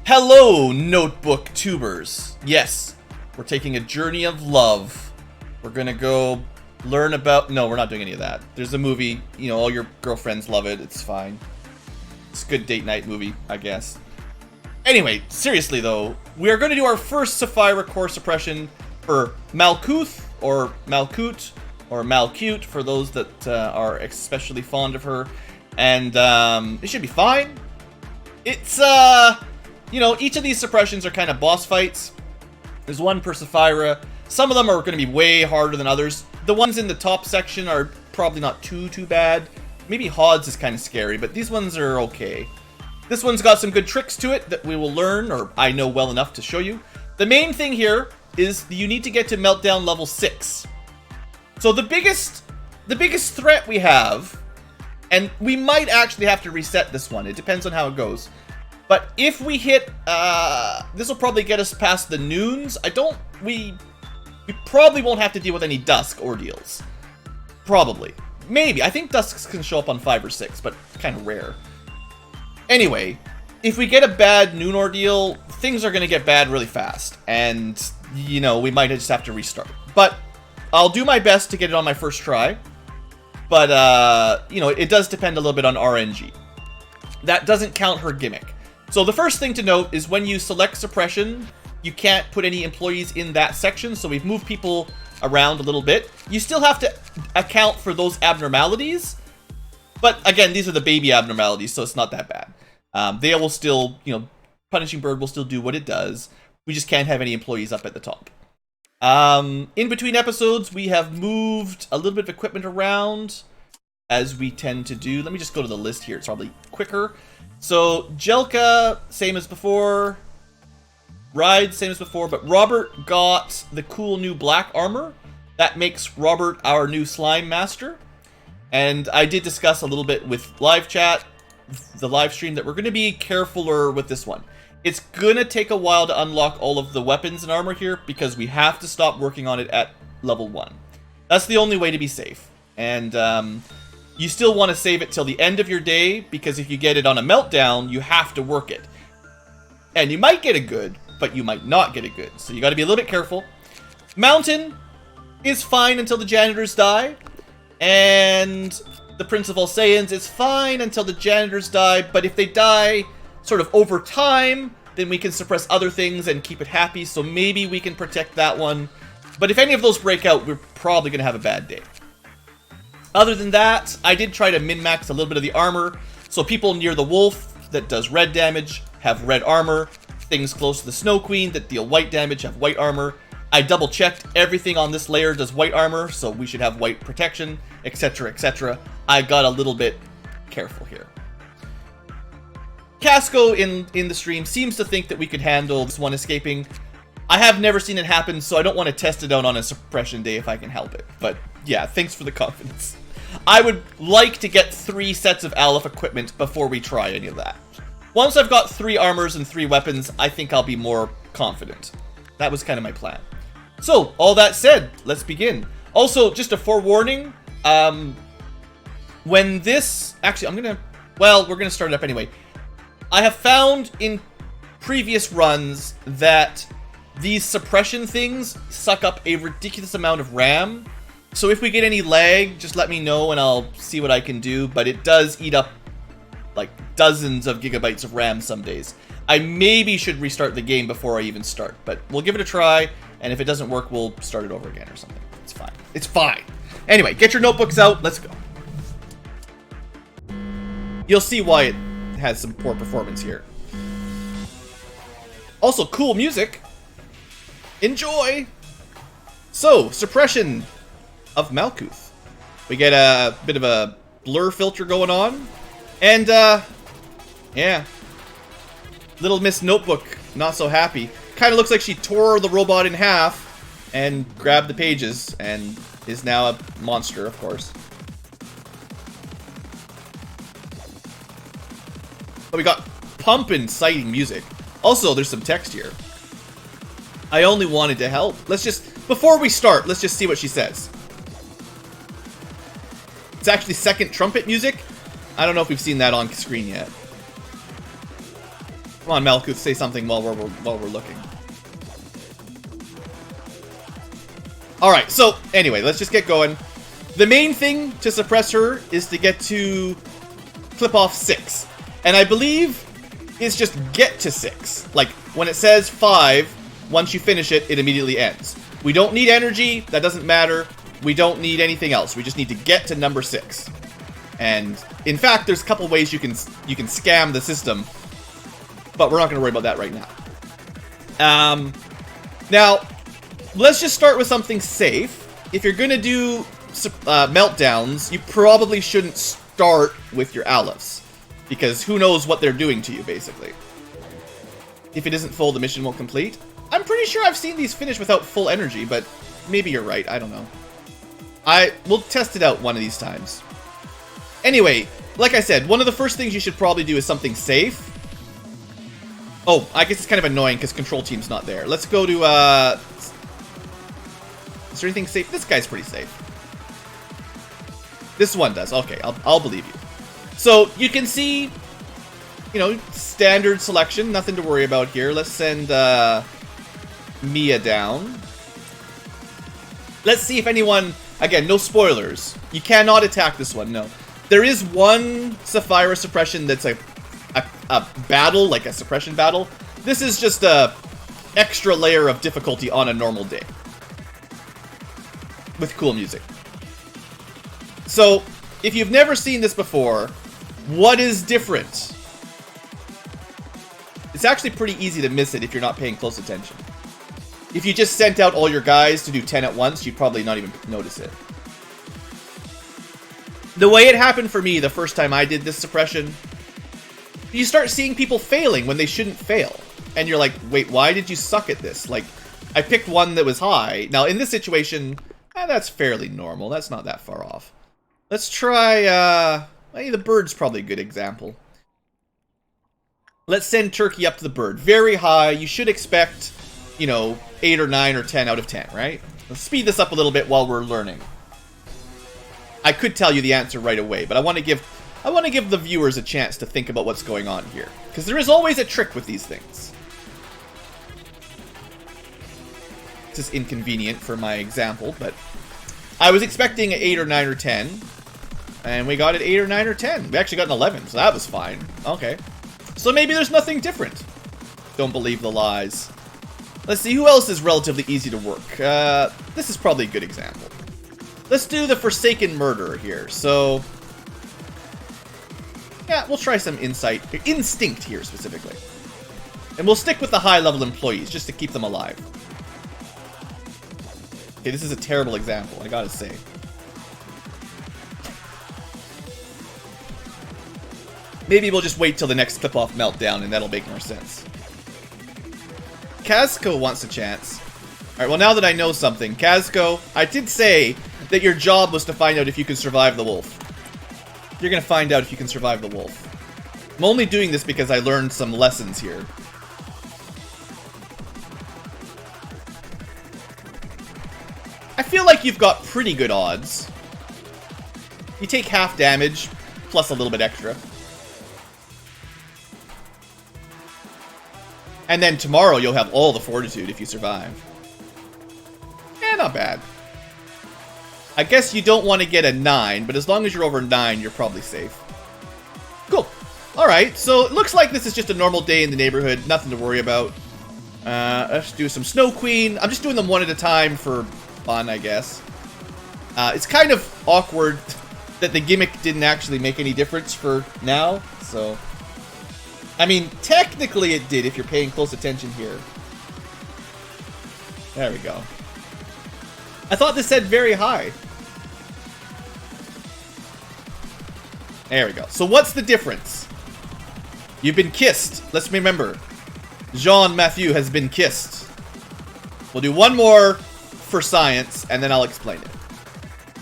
Hello, notebook tubers. Yes, we're taking a journey of love. We're gonna go learn about... No, we're not doing any of that. There's a movie, you know, all your girlfriends love it. It's fine. It's a good date night movie, I guess. Anyway, seriously though, we are going to do our first Sapphira core suppression for Malkhut, or Malkhut, or Malkhut, for those that are especially fond of her. And it should be fine. It's, you know, each of these suppressions are kind of boss fights. There's one per Sapphira. Some of them are going to be way harder than others. The ones in the top section are probably not too bad. Maybe Hod's is kind of scary, but these ones are okay. This one's got some good tricks to it that we will learn, or I know well enough to show you. The main thing here is you need to get to Meltdown level 6. So the biggest threat we have, and we might actually have to reset this one. It depends on how it goes. But if we hit, this will probably get us past the noons. We probably won't have to deal with any dusk ordeals. Probably. Maybe. I think dusks can show up on 5 or 6, but kind of rare. Anyway, if we get a bad noon ordeal, things are going to get bad really fast. And, you know, we might just have to restart. But I'll do my best to get it on my first try. But, you know, it does depend a little bit on RNG. That doesn't count her gimmick. So the first thing to note is when you select suppression, you can't put any employees in that section. So we've moved people around a little bit. You still have to account for those abnormalities. But again, these are the baby abnormalities, so it's not that bad. They will still, you know, Punishing Bird will still do what it does. We just can't have any employees up at the top. In between episodes, we have moved a little bit of equipment around, as we tend to do. Let me just go to the list here. It's probably quicker. So, Jelka, same as before. Ride, same as before. But Robert got the cool new black armor. That makes Robert our new slime master. And I did discuss a little bit with live chat, the live stream, that we're going to be carefuler with this one. It's going to take a while to unlock all of the weapons and armor here because we have to stop working on it at level 1. That's the only way to be safe. And you still want to save it till the end of your day because if you get it on a meltdown, you have to work it. And you might get it good, but you might not get it good. So you got to be a little bit careful. Mountain is fine until the janitors die. And the Prince of All Saiyans is fine until the janitors die, but if they die sort of over time, then we can suppress other things and keep it happy, so maybe we can protect that one. But if any of those break out, we're probably going to have a bad day. Other than that, I did try to min-max a little bit of the armor, so people near the wolf that does red damage have red armor, things close to the Snow Queen that deal white damage have white armor. I double-checked everything on this layer does white armor, so we should have white protection, etc., etc. I got a little bit careful here. Casco in the stream seems to think that we could handle this one escaping. I have never seen it happen, so I don't want to test it out on a suppression day if I can help it. But yeah, thanks for the confidence. I would like to get 3 sets of Aleph equipment before we try any of that. Once I've got 3 armors and 3 weapons, I think I'll be more confident. That was kind of my plan. So, all that said, let's begin. Also, just a forewarning, when this... Actually, we're gonna start it up anyway. I have found in previous runs that these suppression things suck up a ridiculous amount of RAM. So if we get any lag, just let me know and I'll see what I can do. But it does eat up, like, dozens of gigabytes of RAM some days. I maybe should restart the game before I even start, but we'll give it a try. And if it doesn't work, we'll start it over again or something. It's fine. It's fine. Anyway, get your notebooks out. Let's go. You'll see why it has some poor performance here. Also, cool music. Enjoy. So, suppression of Malkhut. We get a bit of a blur filter going on. And, yeah. Little Miss Notebook, not so happy. Kind of looks like she tore the robot in half and grabbed the pages and is now a monster, of course. But we got pumpin' sighting music. Also, there's some text here. I only wanted to help. Before we start, let's just see what she says. It's actually second trumpet music. I don't know if we've seen that on screen yet. Come on, Malkhut, say something while we're looking. Alright, so, anyway, let's just get going. The main thing to suppress her is to get to clip off 6. And I believe it's just get to 6. Like, when it says 5, once you finish it, it immediately ends. We don't need energy, that doesn't matter. We don't need anything else. We just need to get to number 6. And, in fact, there's a couple ways you can scam the system. But we're not going to worry about that right now. Now, let's just start with something safe. If you're going to do meltdowns, you probably shouldn't start with your Aleph. Because who knows what they're doing to you, basically. If it isn't full, the mission won't complete. I'm pretty sure I've seen these finish without full energy, but maybe you're right. I don't know. We'll test it out one of these times. Anyway, like I said, one of the first things you should probably do is something safe. Oh, I guess it's kind of annoying because control team's not there. Let's go to, is there anything safe? This guy's pretty safe. This one does. Okay, I'll believe you. So, you can see, you know, standard selection. Nothing to worry about here. Let's send, Mia down. Let's see if anyone... Again, no spoilers. You cannot attack this one, no. There is one Sapphira suppression that's a battle, like a suppression battle. This is just a extra layer of difficulty on a normal day. With cool music. So, if you've never seen this before, what is different? It's actually pretty easy to miss it if you're not paying close attention. If you just sent out all your guys to do 10 at once, you'd probably not even notice it. The way it happened for me the first time I did this suppression, you start seeing people failing when they shouldn't fail. And you're like, wait, why did you suck at this? Like, I picked one that was high. Now, in this situation, that's fairly normal. That's not that far off. Let's try, the bird's probably a good example. Let's send Turkey up to the bird. Very high. You should expect, you know, 8 or 9 or 10 out of 10, right? Let's speed this up a little bit while we're learning. I could tell you the answer right away, but I want to give the viewers a chance to think about what's going on here. Because there is always a trick with these things. This is inconvenient for my example, but I was expecting an 8 or 9 or 10. And we got an 8 or 9 or 10. We actually got an 11, so that was fine. Okay. So maybe there's nothing different. Don't believe the lies. Let's see, who else is relatively easy to work? This is probably a good example. Let's do the Forsaken Murderer here. So, yeah, we'll try some instinct here specifically. And we'll stick with the high-level employees just to keep them alive. Okay, this is a terrible example, I gotta say. Maybe we'll just wait till the next clip-off meltdown and that'll make more sense. Kazko wants a chance. Alright, well now that I know something, Kazko, I did say that your job was to find out if you can survive the wolf. You're gonna find out if you can survive the wolf. I'm only doing this because I learned some lessons here. I feel like you've got pretty good odds. You take half damage, plus a little bit extra. And then tomorrow you'll have all the fortitude if you survive. Not bad. I guess you don't want to get a 9, but as long as you're over 9, you're probably safe. Cool. Alright, so it looks like this is just a normal day in the neighborhood. Nothing to worry about. Let's do some Snow Queen. I'm just doing them one at a time for fun, I guess. It's kind of awkward that the gimmick didn't actually make any difference for now, so... I mean, technically it did if you're paying close attention here. There we go. I thought this said very high. There we go. So what's the difference? You've been kissed. Let's remember. Jean-Mathieu has been kissed. We'll do one more for science, and then I'll explain it.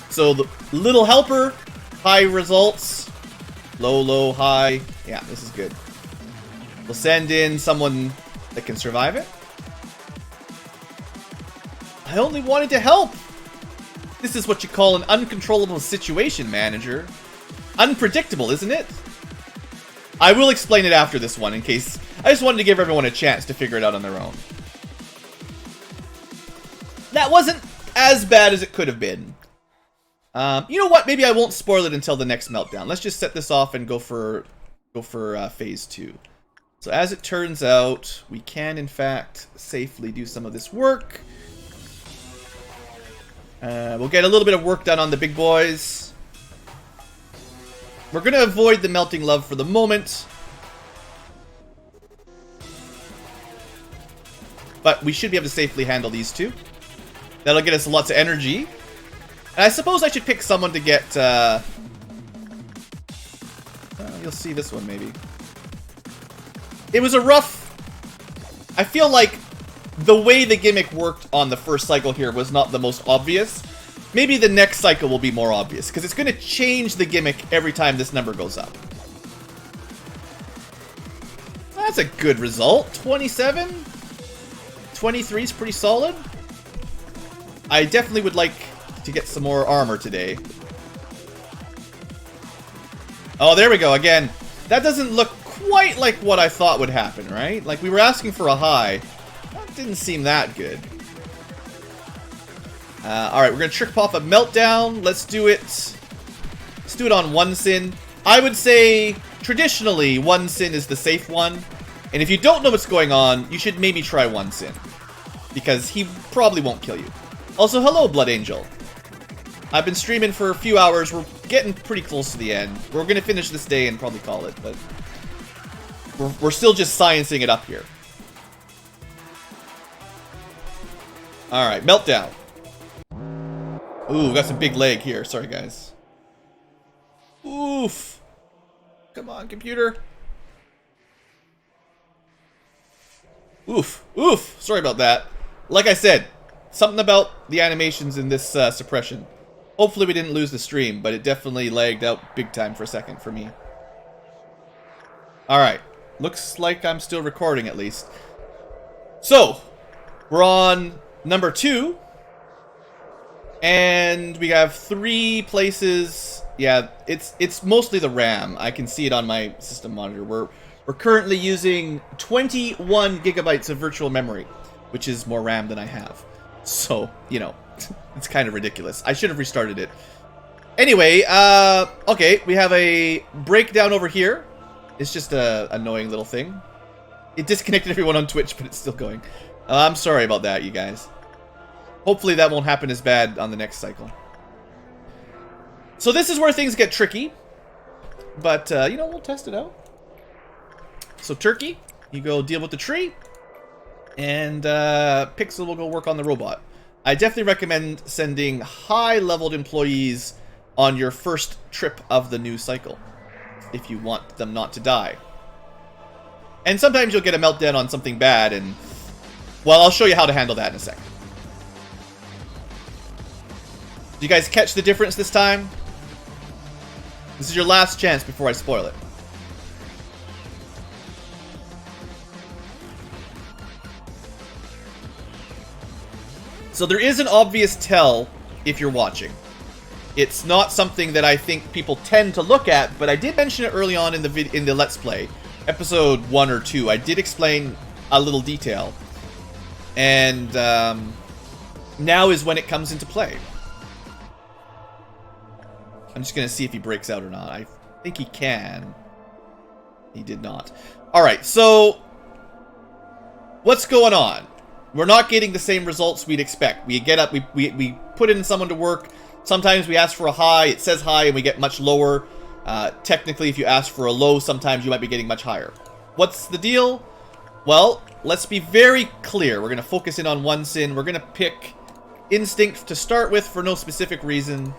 So the little helper, high results. Low, low, high. Yeah, this is good. We'll send in someone that can survive it. I only wanted to help. This is what you call an uncontrollable situation, manager. Unpredictable, isn't it? I will explain it after this one in case... I just wanted to give everyone a chance to figure it out on their own. That wasn't as bad as it could have been. You know what? Maybe I won't spoil it until the next meltdown. Let's just set this off and go for phase 2. So as it turns out, we can in fact safely do some of this work. We'll get a little bit of work done on the big boys. We're gonna avoid the melting love for the moment. But we should be able to safely handle these two. That'll get us lots of energy. And I suppose I should pick someone to get, you'll see this one, maybe. It was a rough... I feel like the way the gimmick worked on the first cycle here was not the most obvious. Maybe the next cycle will be more obvious, because it's going to change the gimmick every time this number goes up. That's a good result. 27? 23 is pretty solid. I definitely would like to get some more armor today. Oh, there we go. Again, that doesn't look quite like what I thought would happen, right? Like, we were asking for a high. That didn't seem that good. Alright, we're going to trick pop a meltdown. Let's do it. Let's do it on one sin. I would say, traditionally, one sin is the safe one. And if you don't know what's going on, you should maybe try one sin. Because he probably won't kill you. Also, hello, Blood Angel. I've been streaming for a few hours. We're getting pretty close to the end. We're going to finish this day and probably call it, but we're still just sciencing it up here. Alright, meltdown. Ooh, got some big leg here. Sorry, guys. Oof. Come on, computer. Oof. Oof. Sorry about that. Like I said, something about the animations in this suppression. Hopefully we didn't lose the stream, but it definitely lagged out big time for a second for me. Alright. Looks like I'm still recording at least. So, we're on number 2. And we have 3 places. Yeah, it's mostly the RAM. I can see it on my system monitor. We're currently using 21 gigabytes of virtual memory, which is more RAM than I have. So, you know, it's kind of ridiculous. I should have restarted it. Anyway, okay, we have a breakdown over here. It's just a annoying little thing. It disconnected everyone on Twitch, but it's still going. I'm sorry about that, you guys. Hopefully that won't happen as bad on the next cycle. So this is where things get tricky. But, you know, we'll test it out. So Turkey, you go deal with the tree. And Pixel will go work on the robot. I definitely recommend sending high-leveled employees on your first trip of the new cycle, if you want them not to die. And sometimes you'll get a meltdown on something bad, and, well, I'll show you how to handle that in a second. Did you guys catch the difference this time? This is your last chance before I spoil it. So there is an obvious tell if you're watching. It's not something that I think people tend to look at, but I did mention it early on in the Let's Play, episode 1 or 2. I did explain a little detail, and now is when it comes into play. I'm just gonna see if he breaks out or not. I think he can. He did not. All right, so what's going on? We're not getting the same results we'd expect. We get up, we put in someone to work. Sometimes we ask for a high, it says high, and we get much lower. Technically, if you ask for a low, sometimes you might be getting much higher. What's the deal? Well, let's be very clear. We're going to focus in on one sin. We're going to pick Instinct to start with for no specific reason.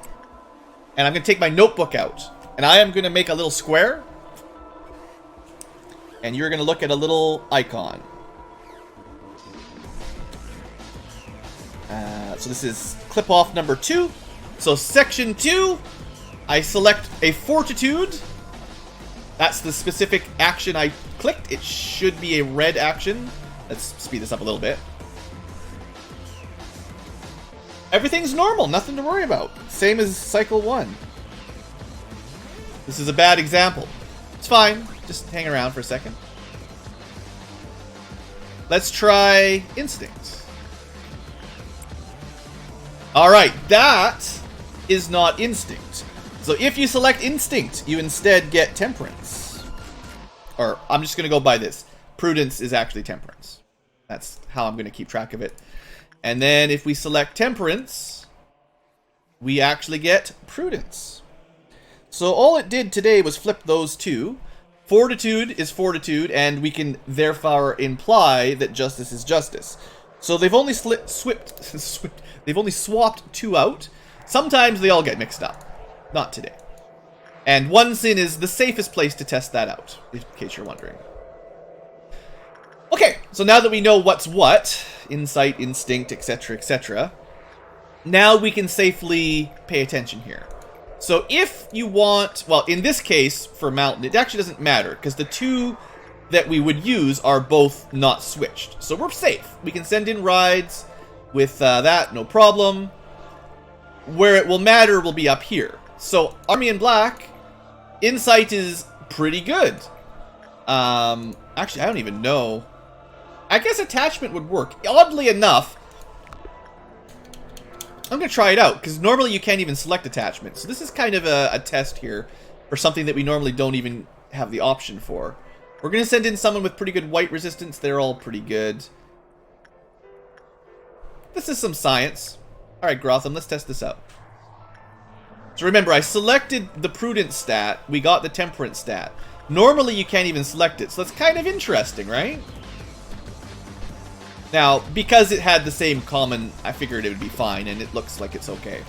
And I'm going to take my notebook out. And I am going to make a little square. And you're going to look at a little icon. So this is clip off number 2. So section 2, I select a fortitude. That's the specific action I clicked. It should be a red action. Let's speed this up a little bit. Everything's normal, nothing to worry about. Same as cycle 1. This is a bad example. It's fine, just hang around for a second. Let's try instinct. Alright, that is not instinct. So if you select instinct, you instead get temperance. Or, I'm just going to go by this. Prudence is actually temperance. That's how I'm going to keep track of it. And then if we select temperance, we actually get prudence. So all it did today was flip those two. Fortitude is fortitude, and we can therefore imply that justice is justice. So they've only they've only swapped two out. Sometimes they all get mixed up. Not today. And one sin is the safest place to test that out, in case you're wondering. Okay, so now that we know what's what, insight, instinct, etc., etc., now we can safely pay attention here. So if you want, well, in this case, for Mountain, it actually doesn't matter, because the two that we would use are both not switched. So we're safe. We can send in rides with that, no problem. Where it will matter will be up here. So Army in Black, insight is pretty good. Actually, I don't even know. I guess attachment would work. Oddly enough, I'm going to try it out, because normally you can't even select attachment. So this is kind of a test here for something that we normally don't even have the option for. We're going to send in someone with pretty good white resistance. They're all pretty good. This is some science. Alright, Grotham, let's test this out. So remember, I selected the prudence stat. We got the temperance stat. Normally you can't even select it, so that's kind of interesting, right? Now, because it had the same common, I figured it would be fine, and it looks like it's okay.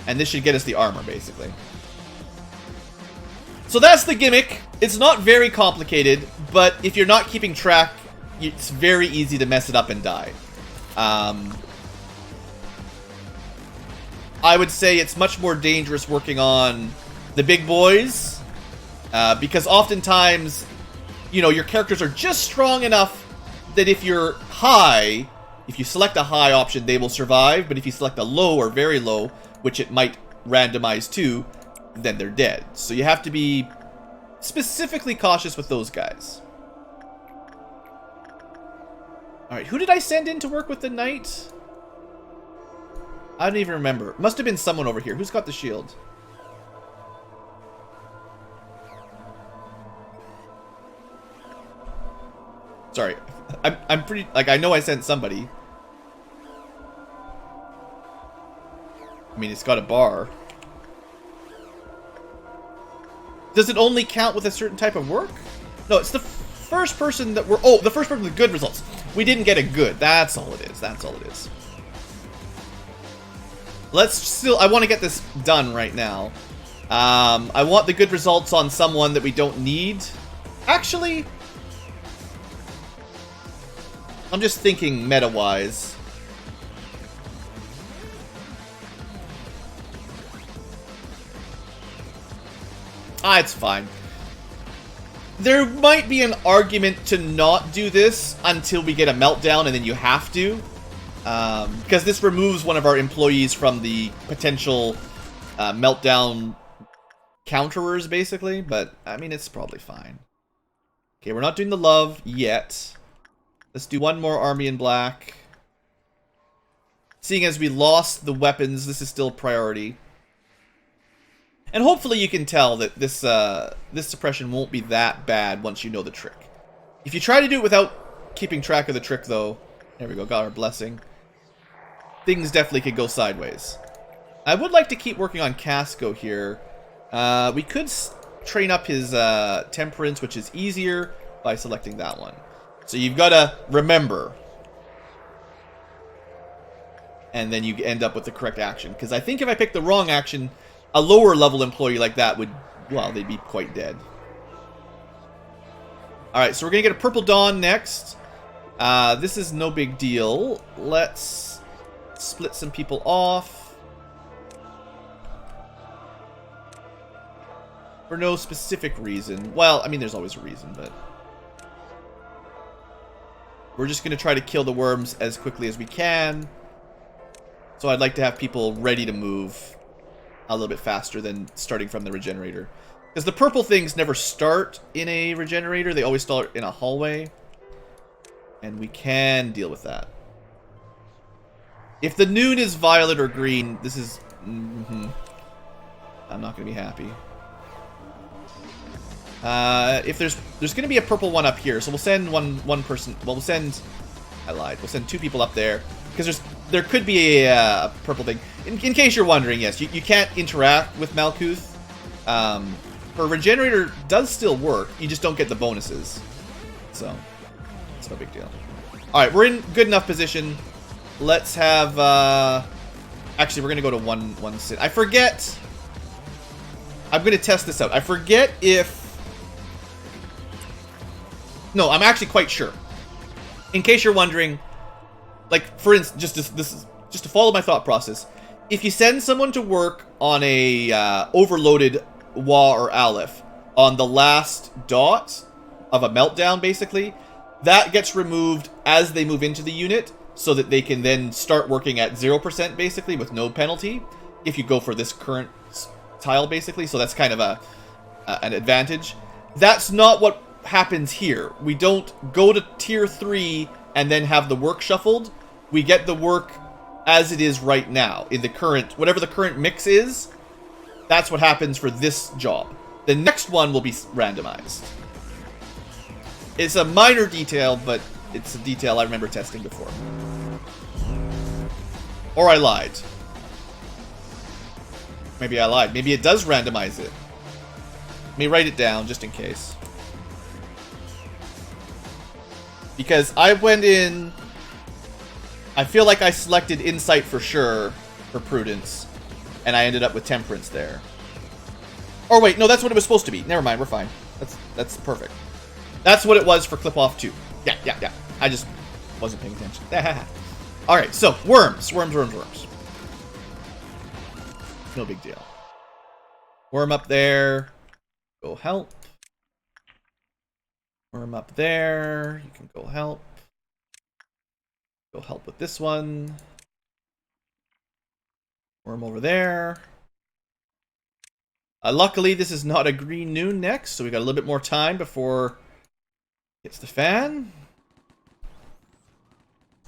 And this should get us the armor, basically. So that's the gimmick. It's not very complicated, but if you're not keeping track, it's very easy to mess it up and die. I would say it's much more dangerous working on the big boys, because oftentimes, you know, your characters are just strong enough that if you're high, if you select a high option, they will survive, but if you select a low or very low, which it might randomize to, then they're dead. So you have to be specifically cautious with those guys. Alright, who did I send in to work with the knight? I don't even remember. Must have been someone over here. Who's got the shield? Sorry. I'm pretty... Like, I know I sent somebody. I mean, it's got a bar. Does it only count with a certain type of work? No, it's the first person that we're... Oh, the first person with good results. We didn't get a good. That's all it is. That's all it is. Let's still... I want to get this done right now. I want the good results on someone that we don't need. Actually... I'm just thinking meta-wise. Ah, it's fine. There might be an argument to not do this until we get a meltdown, and then you have to. Because this removes one of our employees from the potential meltdown counterers, basically. But, I mean, it's probably fine. Okay, we're not doing the love yet. Let's do one more Army in Black. Seeing as we lost the weapons, this is still priority. And hopefully you can tell that this this suppression won't be that bad once you know the trick. If you try to do it without keeping track of the trick, though... There we go, got our blessing. Things definitely could go sideways. I would like to keep working on Casco here. We could train up his temperance, which is easier, by selecting that one. So you've got to remember. And then you end up with the correct action. Because I think if I pick the wrong action, a lower level employee like that would, well, they'd be quite dead. Alright, so we're going to get a Purple Dawn next. This is no big deal. Let's split some people off. For no specific reason. Well, I mean, there's always a reason, but... We're just going to try to kill the worms as quickly as we can. So I'd like to have people ready to move a little bit faster than starting from the regenerator. Because the purple things never start in a regenerator. They always start in a hallway. And we can deal with that. If the noon is violet or green, this is... I'm not going to be happy. If there's going to be a purple one up here, so we'll send one person. Well, we'll send. I lied. We'll send 2 people up there because there could be a purple thing. In case you're wondering, yes, you can't interact with Malkhut. Her regenerator does still work. You just don't get the bonuses. So it's no big deal. All right, we're in good enough position. Let's have. Actually, we're gonna go to one sit. I forget. I'm gonna test this out. I forget if. No, I'm actually quite sure. In case you're wondering, like for instance, just to follow my thought process, if you send someone to work on a overloaded Wa or Aleph on the last dot of a meltdown, basically, that gets removed as they move into the unit, so that they can then start working at 0% basically with no penalty. If you go for this current tile, basically, so that's kind of an advantage. That's not what happens here. We don't go to tier 3 and then have the work shuffled. We get the work as it is right now in the current, whatever the current mix is. That's what happens for this job. The next one will be randomized. It's a minor detail, but it's a detail I remember testing before. Or I lied. Maybe I lied. Maybe it does randomize it. Let me write it down just in case. Because I went in... I feel like I selected Insight for sure for Prudence. And I ended up with Temperance there. Or wait, no, that's what it was supposed to be. Never mind, we're fine. That's perfect. That's what it was for Clip Off 2. Yeah. I just wasn't paying attention. Alright, so, worms. No big deal. Worm up there. Go help. Worm up there. You can go help. Go help with this one. Worm over there. Luckily, this is not a green noon next, so we got a little bit more time before it hits the fan.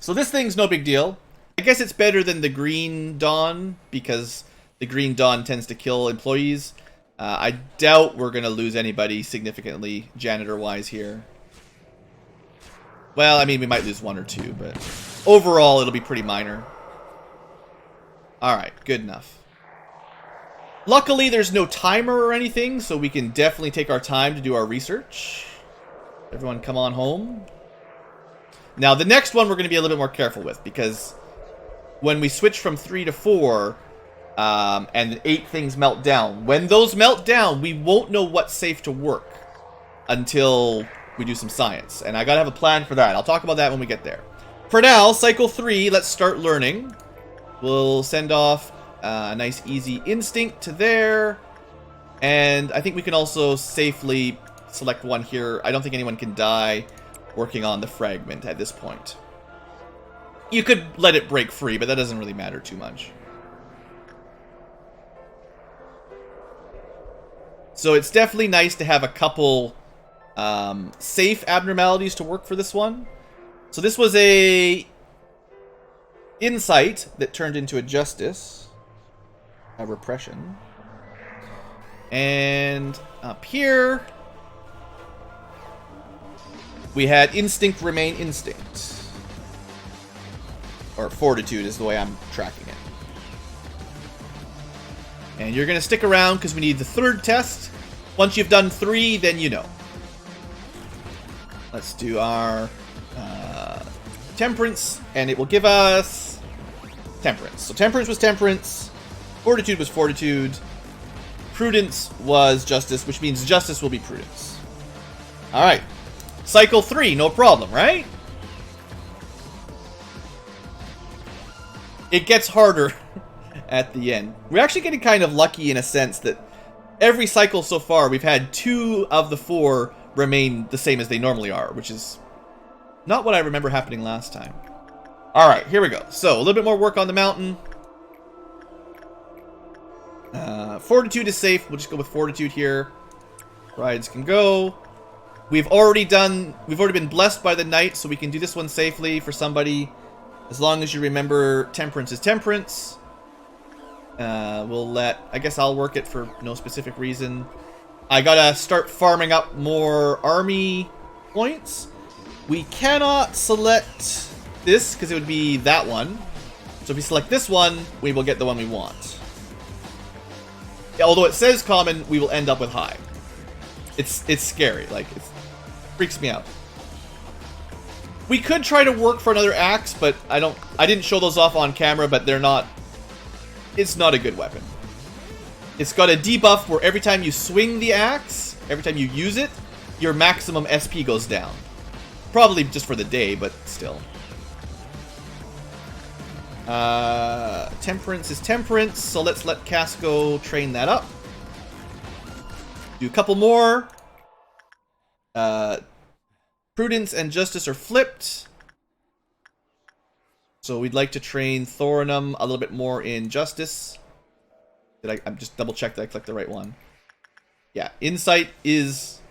So this thing's no big deal. I guess it's better than the green dawn, because the green dawn tends to kill employees. I doubt we're going to lose anybody significantly janitor-wise here. Well, I mean, we might lose 1 or 2, but overall, it'll be pretty minor. Alright, good enough. Luckily, there's no timer or anything, so we can definitely take our time to do our research. Everyone come on home. Now, the next one we're going to be a little bit more careful with, because when we switch from 3 to 4, and 8 things melt down, when those melt down, we won't know what's safe to work until we do some science. And I got to have a plan for that. I'll talk about that when we get there. For now, cycle 3, let's start learning. We'll send off a nice easy instinct to there. And I think we can also safely select one here. I don't think anyone can die working on the fragment at this point. You could let it break free, but that doesn't really matter too much. So it's definitely nice to have a couple safe abnormalities to work for this one. So this was a insight that turned into a justice. A repression. And up here, we had instinct remain instinct. Or fortitude is the way I'm tracking it. And you're going to stick around because we need the 3rd test. Once you've done 3, then you know. Let's do our temperance, and it will give us temperance. So temperance was temperance, fortitude was fortitude, prudence was justice, which means justice will be prudence. Alright. Cycle 3, no problem, right? It gets harder at the end. We're actually getting kind of lucky in a sense that every cycle so far, we've had 2 of the 4 remain the same as they normally are, which is not what I remember happening last time. Alright, here we go. So, a little bit more work on the mountain. Fortitude is safe. We'll just go with fortitude here. Brides can go. We've already been blessed by the knight, so we can do this one safely for somebody. As long as you remember temperance is temperance. I guess I'll work it for no specific reason. I gotta start farming up more army points. We cannot select this because it would be that one. So if we select this one, we will get the one we want. Yeah, although it says common, we will end up with high. It's scary. Like, it freaks me out. We could try to work for another axe, but I didn't show those off on camera, but they're not. It's not a good weapon. It's got a debuff where every time you swing the axe, every time you use it, your maximum SP goes down. Probably just for the day, but still. Temperance is temperance, so let's let Casco train that up. Do a couple more. Prudence and Justice are flipped. So we'd like to train Thorinum a little bit more in Justice. I'm just double check that I clicked the right one. Yeah, Insight is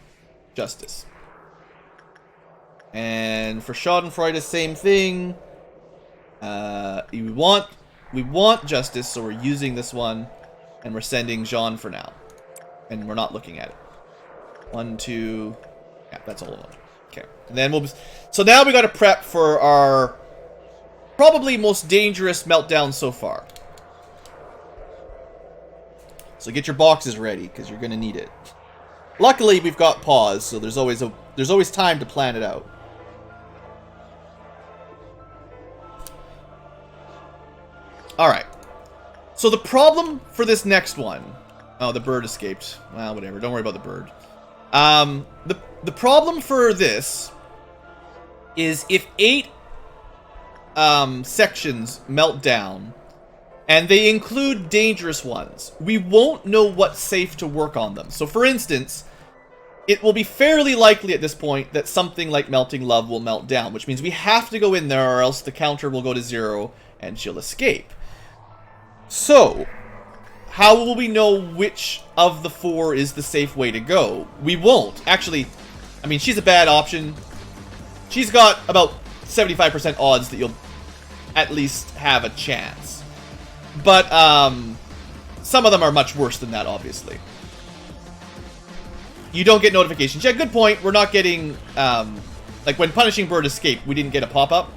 Justice. And for Schadenfreude, same thing. We want Justice, so we're using this one. And we're sending Jean for now. And we're not looking at it. 1, 2... Yeah, that's all of them. Okay. And then so now we gotta prep for our probably most dangerous meltdown so far. So get your boxes ready, because you're gonna need it. Luckily, we've got pause, so there's always time to plan it out. Alright. So the problem for this next one... Oh, the bird escaped. Well, whatever. Don't worry about the bird. The problem for this is if 8 sections melt down, and they include dangerous ones, we won't know what's safe to work on them. So for instance, it will be fairly likely at this point that something like Melting Love will melt down, which means we have to go in there or else the counter will go to 0 and she'll escape. So, how will we know which of the 4 is the safe way to go? We won't. Actually, I mean, she's a bad option. She's got about 75% odds that you'll at least have a chance. But, some of them are much worse than that, obviously. You don't get notifications. Yeah, good point. We're not getting, like when Punishing Bird escaped, we didn't get a pop-up.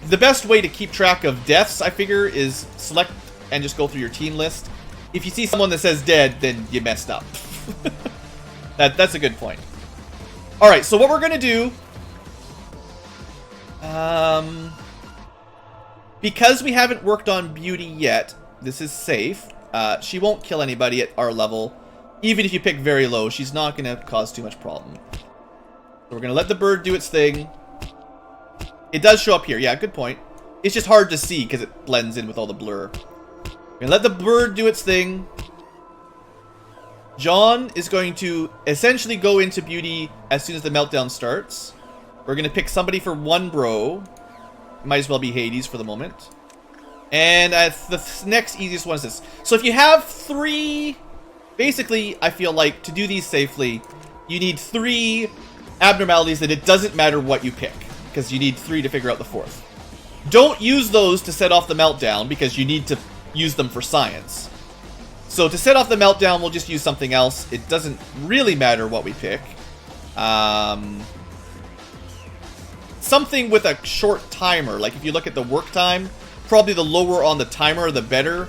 The best way to keep track of deaths, I figure, is select and just go through your team list. If you see someone that says dead, then you messed up. That's a good point. Alright, so what we're going to do... because we haven't worked on Beauty yet, this is safe. She won't kill anybody at our level. Even if you pick very low, she's not going to cause too much problem. So we're going to let the bird do its thing. It does show up here. Yeah, good point. It's just hard to see because it blends in with all the blur. We're going to let the bird do its thing. John is going to essentially go into Beauty as soon as the meltdown starts. We're going to pick somebody for one bro. Might as well be Hades for the moment. And the next easiest one is this. So if you have 3... Basically, I feel like to do these safely, you need 3 abnormalities that it doesn't matter what you pick. Because you need 3 to figure out the 4th. Don't use those to set off the meltdown because you need to use them for science. So to set off the meltdown, we'll just use something else. It doesn't really matter what we pick. Something with a short timer. Like if you look at the work time, probably the lower on the timer, the better.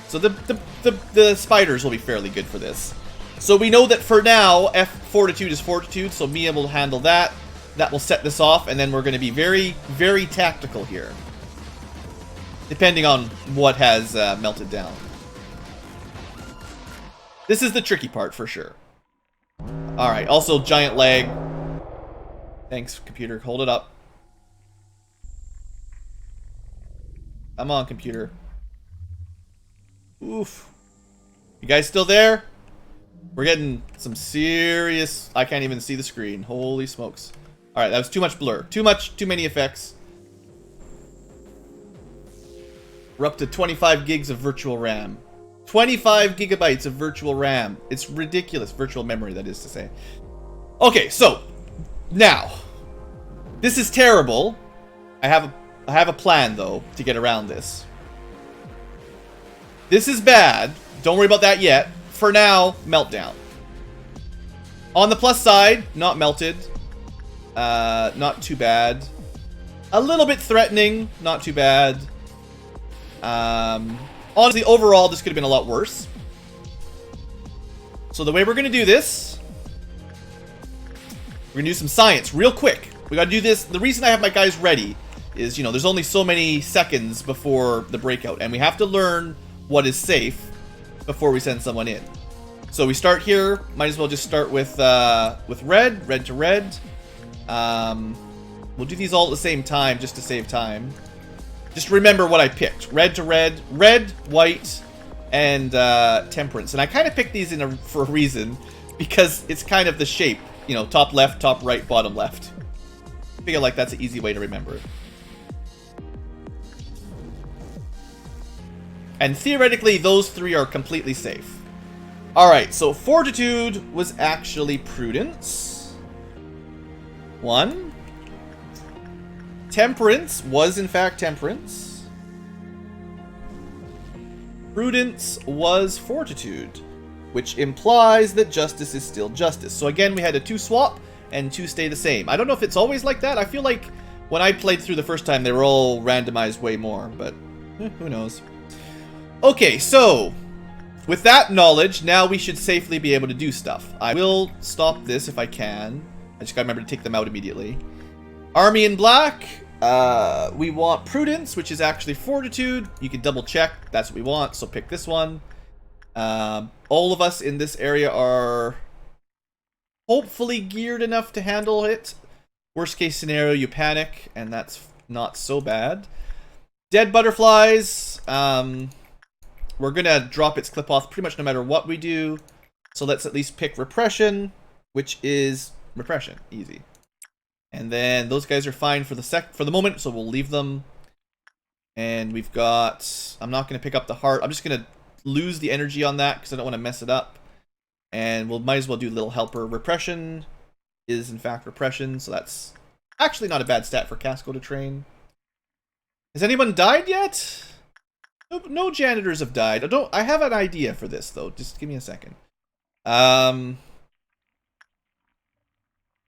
So the spiders will be fairly good for this. So we know that for now, Fortitude is Fortitude, so Mia will handle that. That will set this off, and then we're going to be very, very tactical here. Depending on what has melted down. This is the tricky part, for sure. Alright, also giant lag. Thanks, computer. Hold it up. Come on, computer. Oof. You guys still there? We're getting some serious... I can't even see the screen. Holy smokes. Alright, that was too much blur. Too many effects. We're up to 25 gigs of virtual RAM. 25 gigabytes of virtual RAM. It's ridiculous. Virtual memory, that is to say. Okay, so now this is terrible. I have a plan though to get around this. This is bad. Don't worry about that yet. For now, meltdown. On the plus side, not melted. Not too bad. A little bit threatening, not too bad. Honestly, overall, this could have been a lot worse. So the way we're going to do this, we're going to do some science real quick. We got to do this. The reason I have my guys ready is, you know, there's only so many seconds before the breakout, and we have to learn what is safe before we send someone in. So we start here. Might as well just start with red to red. We'll do these all at the same time just to save time. Just remember what I picked. Red to red, white, and temperance. And I kind of picked these for a reason, because it's kind of the shape. You know, top left, top right, bottom left. I feel like that's an easy way to remember it. And theoretically, those three are completely safe. Alright, so fortitude was actually prudence. 1. Temperance was in fact temperance. Prudence was fortitude, which implies that justice is still justice. So again, we had a 2 swap and 2 stay the same. I don't know if it's always like that. I feel like when I played through the first time, they were all randomized way more, but who knows. Okay, so with that knowledge, now we should safely be able to do stuff. I will stop this if I can. I just gotta remember to take them out immediately. Army in black. We want prudence, which is actually fortitude. You can double check. That's what we want, so pick this one. All of us in this area are hopefully geared enough to handle it. Worst case scenario, you panic, and that's not so bad. Dead butterflies. We're gonna drop its clip off pretty much no matter what we do. So let's at least pick repression, which is repression. Easy. And then those guys are fine for the moment, so we'll leave them. And we've got... I'm not going to pick up the heart. I'm just going to lose the energy on that because I don't want to mess it up. And we'll might as well do little helper. Repression is in fact repression, so that's actually not a bad stat for Casco to train. Has anyone died yet? No janitors have died. I have an idea for this though. Just give me a second. Alright,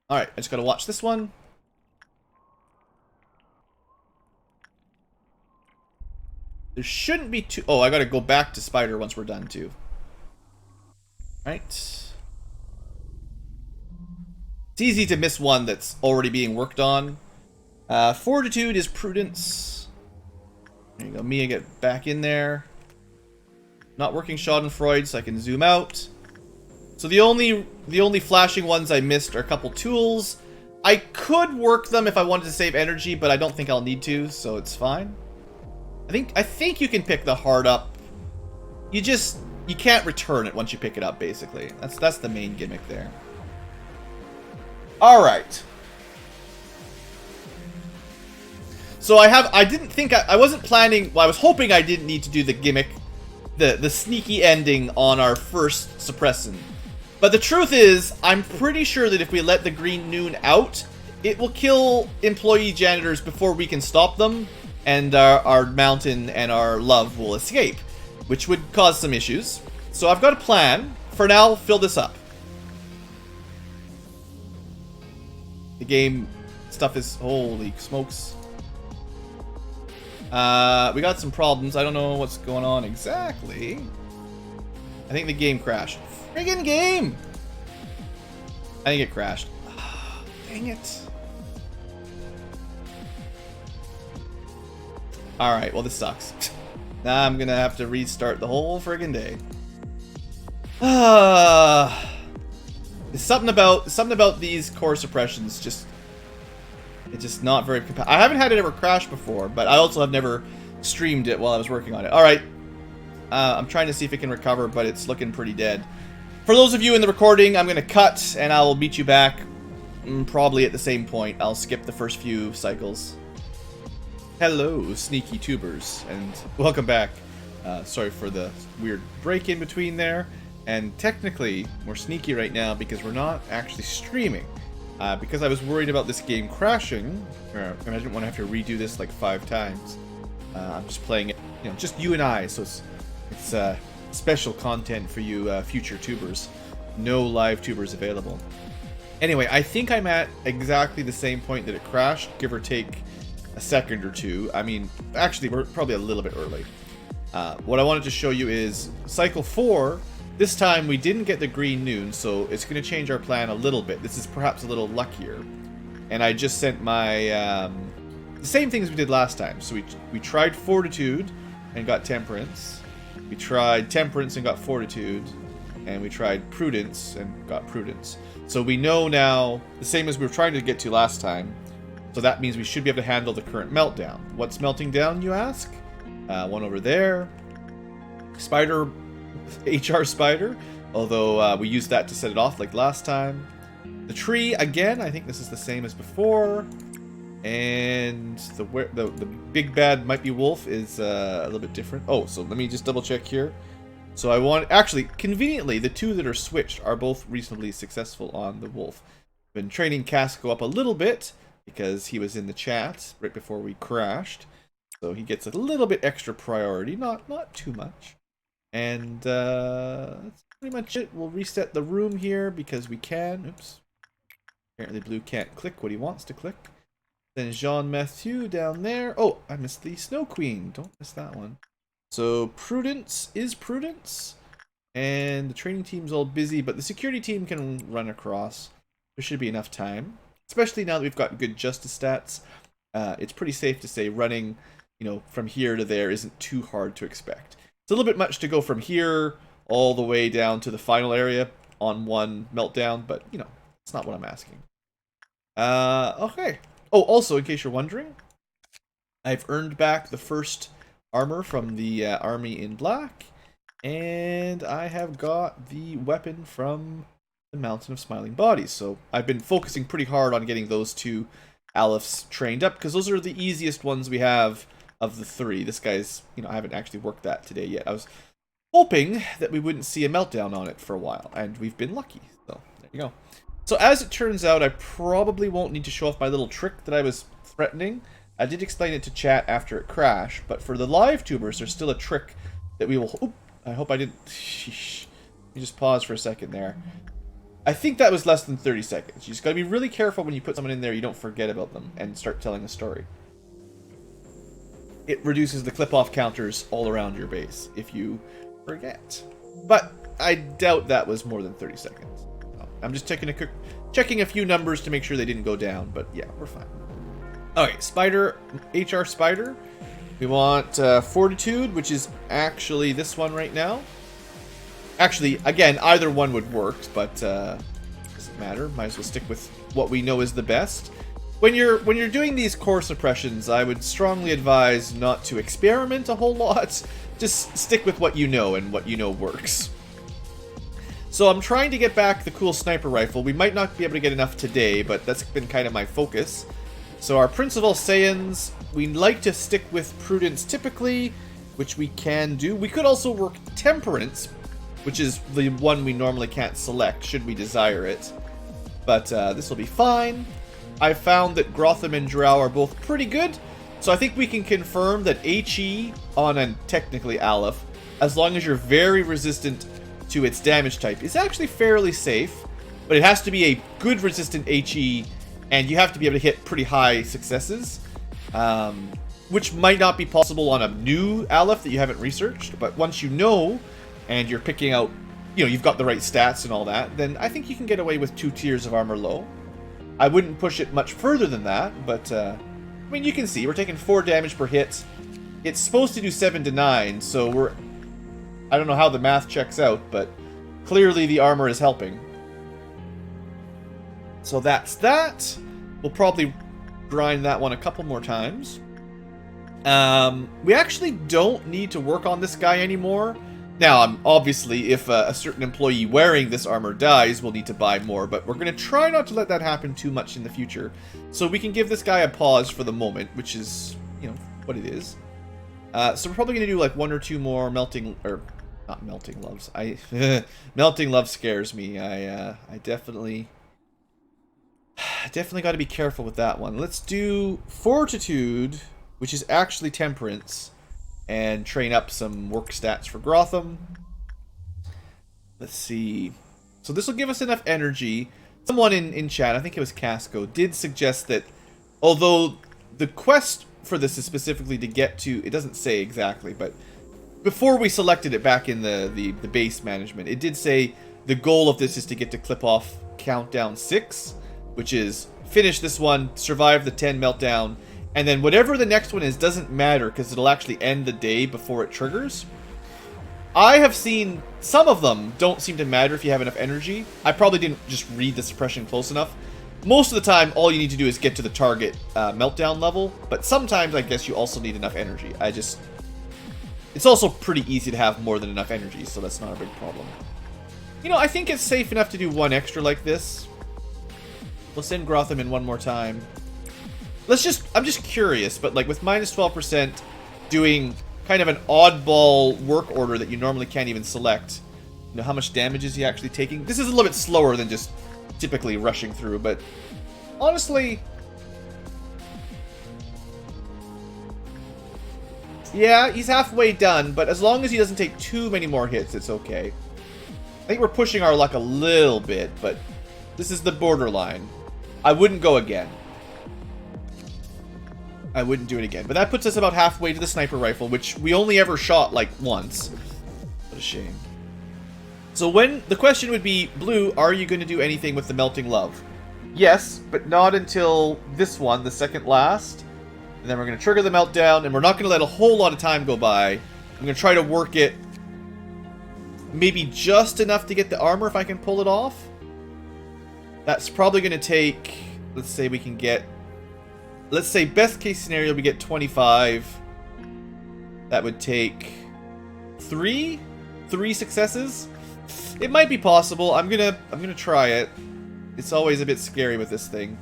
I just gotta watch this one. There shouldn't be too... Oh, I gotta go back to Spider once we're done too. Right. It's easy to miss one that's already being worked on. Fortitude is prudence. There you go. Mia, get back in there. Not working Schadenfreude, so I can zoom out. So the only flashing ones I missed are a couple tools. I could work them if I wanted to save energy, but I don't think I'll need to, so it's fine. I think you can pick the heart up. You can't return it once you pick it up, basically. That's the main gimmick there. All right. So I wasn't planning. Well, I was hoping I didn't need to do the gimmick, the sneaky ending on our first suppression. But the truth is, I'm pretty sure that if we let the green noon out, it will kill employee janitors before we can stop them, and our mountain and our love will escape, which would cause some issues. So I've got a plan. For now, fill this up. The game stuff is... Holy smokes. We got some problems. I don't know what's going on exactly. I think the game crashed. Friggin' game! I think it crashed. Oh, dang it. Alright, well this sucks. Now I'm gonna have to restart the whole friggin' day. It's something about these core suppressions it's just not very compatible. I haven't had it ever crash before, but I also have never streamed it while I was working on it. Alright. I'm trying to see if it can recover, but it's looking pretty dead. For those of you in the recording, I'm going to cut, and I will meet you back probably at the same point. I'll skip the first few cycles. Hello, sneaky tubers, and welcome back. Sorry for the weird break in between there. And technically, we're sneaky right now because we're not actually streaming. Because I was worried about this game crashing, and I didn't want to have to redo this like 5 times. I'm just playing it, just you and I, so it's special content for you future tubers. No live tubers available. Anyway, I think I'm at exactly the same point that it crashed, give or take a second or two. I mean, actually, we're probably a little bit early. What I wanted to show you is Cycle 4. This time we didn't get the green noon, so it's going to change our plan a little bit. This is perhaps a little luckier. And I just sent my... the same things we did last time. So we tried Fortitude and got Temperance. We tried Temperance and got Fortitude. And we tried Prudence and got Prudence. So we know now, the same as we were trying to get to last time. So that means we should be able to handle the current meltdown. What's melting down, you ask? One over there. Spider... HR Spider, although we used that to set it off like last time. The tree, again, I think this is the same as before. And the big bad might be wolf is a little bit different. Oh, so let me just double check here. So I want, actually, conveniently, the two that are switched are both reasonably successful on the wolf. Been training Casco up a little bit because he was in the chat right before we crashed. So he gets a little bit extra priority, not too much. And that's pretty much it. We'll reset the room here because we can. Oops. Apparently Blue can't click what he wants to click. Then Jean-Mathieu down there. Oh, I missed the Snow Queen. Don't miss that one. So Prudence is Prudence. And the training team's all busy, but the security team can run across. There should be enough time. Especially now that we've got good justice stats. It's pretty safe to say running, from here to there isn't too hard to expect. It's a little bit much to go from here all the way down to the final area on one meltdown, but, it's not what I'm asking. Okay. Oh, also, in case you're wondering, I've earned back the first armor from the army in black, and I have got the weapon from the Mountain of Smiling Bodies. So I've been focusing pretty hard on getting those two Alephs trained up, because those are the easiest ones we have of the 3. This guy's, I haven't actually worked that today yet. I was hoping that we wouldn't see a meltdown on it for a while, and we've been lucky. So, there you go. So, as it turns out, I probably won't need to show off my little trick that I was threatening. I did explain it to chat after it crashed, but for the live tubers, there's still a trick that we will... Oop, I hope I didn't... Sheesh. Let me just pause for a second there. I think that was less than 30 seconds. You just gotta be really careful when you put someone in there, you don't forget about them and start telling a story. It reduces the clip-off counters all around your base if you forget. But I doubt that was more than 30 seconds. So I'm just checking a few numbers to make sure they didn't go down, but yeah, we're fine. Alright, Spider, HR Spider. We want Fortitude, which is actually this one right now. Actually, again, either one would work, but doesn't matter. Might as well stick with what we know is the best. When you're doing these core suppressions, I would strongly advise not to experiment a whole lot. Just stick with what you know and what you know works. So I'm trying to get back the cool sniper rifle. We might not be able to get enough today, but that's been kind of my focus. So our Prince of All Saiyans, we like to stick with Prudence typically, which we can do. We could also work Temperance, which is the one we normally can't select should we desire it. But this will be fine. I found that Grotham and Drow are both pretty good, so I think we can confirm that HE on a technically Aleph, as long as you're very resistant to its damage type, is actually fairly safe, but it has to be a good resistant HE, and you have to be able to hit pretty high successes, which might not be possible on a new Aleph that you haven't researched, but once you know, and you're picking out, you've got the right stats and all that, then I think you can get away with 2 tiers of armor low. I wouldn't push it much further than that, but, I mean, you can see, we're taking 4 damage per hit. It's supposed to do 7 to 9, so I don't know how the math checks out, but clearly the armor is helping. So that's that. We'll probably grind that one a couple more times. We actually don't need to work on this guy anymore. Now, obviously, if a certain employee wearing this armor dies, we'll need to buy more, but we're going to try not to let that happen too much in the future. So we can give this guy a pause for the moment, which is, what it is. So we're probably going to do like 1 or 2 more melting... Or, not melting loves. Melting love scares me. I definitely... Definitely got to be careful with that one. Let's do Fortitude, which is actually Temperance, and train up some work stats for Grotham. Let's see. So this will give us enough energy. Someone in chat, I think it was Casco, did suggest that although the quest for this is specifically to get to, it doesn't say exactly, but before we selected it back in the base management, it did say the goal of this is to get to clip off countdown 6, which is finish this one, survive the 10 meltdown, and then whatever the next one is doesn't matter because it'll actually end the day before it triggers. I have seen some of them don't seem to matter if you have enough energy. I probably didn't just read the suppression close enough. Most of the time, all you need to do is get to the target meltdown level, but sometimes I guess you also need enough energy. It's also pretty easy to have more than enough energy, so that's not a big problem. You know, I think it's safe enough to do one extra like this. We'll send Grotham in one more time. I'm just curious, but like with minus 12%, doing kind of an oddball work order that you normally can't even select. You know, how much damage is he actually taking? This is a little bit slower than just typically rushing through, but honestly, yeah, he's halfway done, but as long as he doesn't take too many more hits, it's okay. I think we're pushing our luck a little bit, but this is the borderline. I wouldn't go again. I wouldn't do it again. But that puts us about halfway to the sniper rifle, which we only ever shot like once. What a shame. So the question would be, Blue, are you going to do anything with the melting love? Yes, but not until this one, the second last. And then we're going to trigger the meltdown, and we're not going to let a whole lot of time go by. I'm going to try to work it maybe just enough to get the armor if I can pull it off. That's probably going to take, let's say we can get, let's say best case scenario we get 25. That would take three successes. It might be possible. I'm gonna try it. It's always a bit scary with this thing.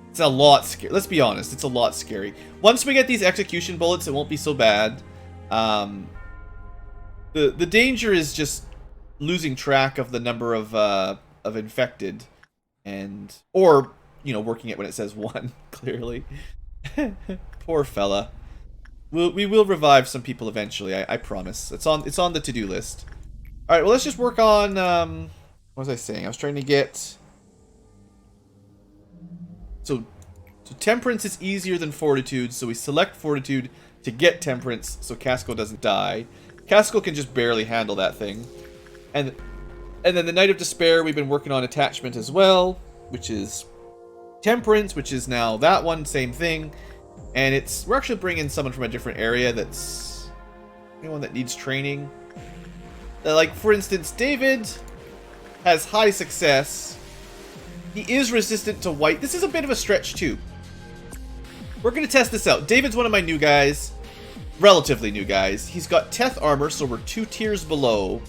It's a lot scary. Let's be honest, it's a lot scary. Once we get these execution bullets, it won't be so bad. The danger is just losing track of the number of infected, or you know, working it when it says 1. Clearly, poor fella. We will revive some people eventually. I promise. It's on the to-do list. All right. Well, let's just work on. What was I saying? I was trying to get. So Temperance is easier than Fortitude, so we select Fortitude to get Temperance, so Casco doesn't die. Casco can just barely handle that thing, and then the Night of Despair. We've been working on Attachment as well, which is Temperance, which is now that one, same thing. And we're actually bringing someone from a different area that's anyone that needs training. Like, for instance, David has high success. He is resistant to white. This is a bit of a stretch, too. We're going to test this out. David's one of my new guys. Relatively new guys. He's got Teth armor, so we're 2 tiers below.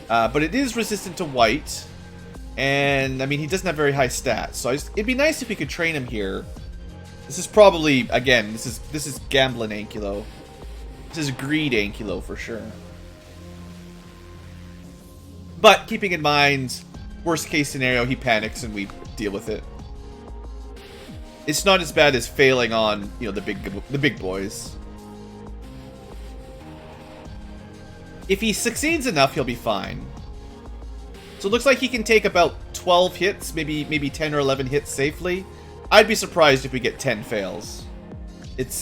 But it is resistant to white. And, I mean, he doesn't have very high stats. So it'd be nice if we could train him here. This is probably, again, this is gambling Ankylo. This is greed Ankylo for sure. But keeping in mind, worst case scenario, he panics and we deal with it. It's not as bad as failing on, you know, the big boys. If he succeeds enough, he'll be fine. So it looks like he can take about 12 hits, maybe 10 or 11 hits safely. I'd be surprised if we get 10 fails. It's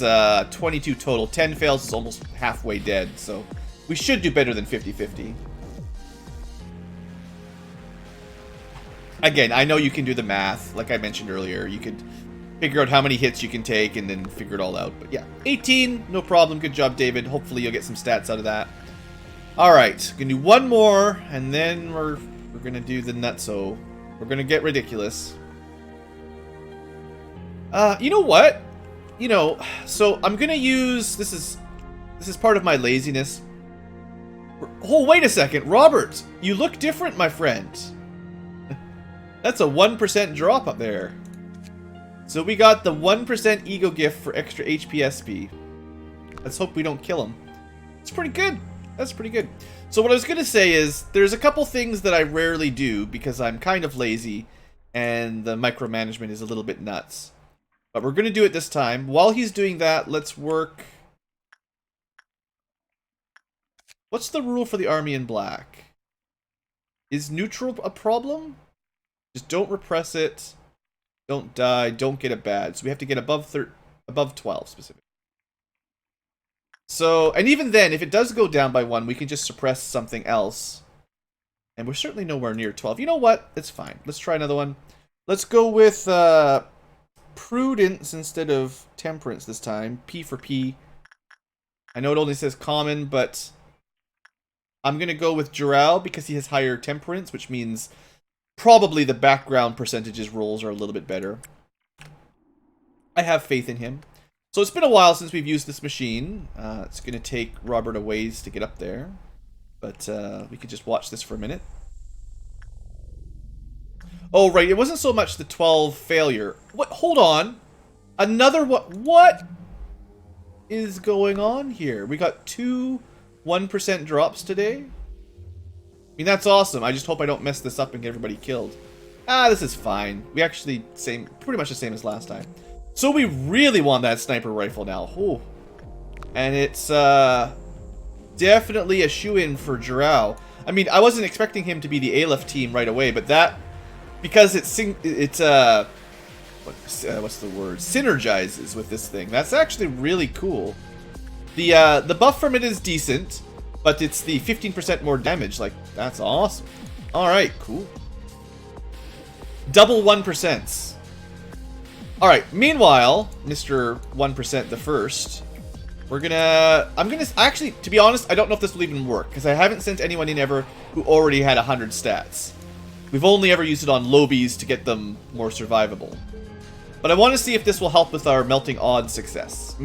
22 total. 10 fails is almost halfway dead, so we should do better than 50-50. Again, I know you can do the math. Like I mentioned earlier, you could figure out how many hits you can take and then figure it all out. But yeah, 18, no problem. Good job, David. Hopefully you'll get some stats out of that. All right, gonna do one more, and then we're gonna do the nutso. We're gonna get ridiculous. You know what? You know, so I'm gonna use, this is part of my laziness. Oh, wait a second, Robert, you look different, my friend. That's a 1% drop up there. So we got the 1% ego gift for extra HP SP. Let's hope we don't kill him. It's pretty good. That's pretty good. So what I was going to say is, there's a couple things that I rarely do because I'm kind of lazy and the micromanagement is a little bit nuts. But we're going to do it this time. While he's doing that, let's work... What's the rule for the army in black? Is neutral a problem? Just don't repress it. Don't die. Don't get it bad. So we have to get above 12 specifically. So, and even then, if it does go down by 1, we can just suppress something else. And we're certainly nowhere near 12. You know what? It's fine. Let's try another one. Let's go with prudence instead of temperance this time. P for P. I know it only says common, but I'm going to go with Giral because he has higher temperance, which means probably the background percentages rolls are a little bit better. I have faith in him. So it's been a while since we've used this machine. It's going to take Robert a ways to get up there. But we could just watch this for a minute. Oh, right. It wasn't so much the 12 failure. What? Hold on. Another what? What is going on here? We got 2 1% drops today. I mean, that's awesome. I just hope I don't mess this up and get everybody killed. This is fine. We actually, pretty much the same as last time. So we really want that sniper rifle now. Ooh. And it's definitely a shoe-in for Giral. I mean, I wasn't expecting him to be the Aleph team right away, but that, because what's the word? Synergizes with this thing. That's actually really cool. The buff from it is decent, but it's the 15% more damage. Like, that's awesome. Alright, cool. Double 1%. Alright, meanwhile, Mr. 1% the first, actually, to be honest, I don't know if this will even work, because I haven't sent anyone in ever who already had 100 stats. We've only ever used it on lobies to get them more survivable. But I want to see if this will help with our melting love success.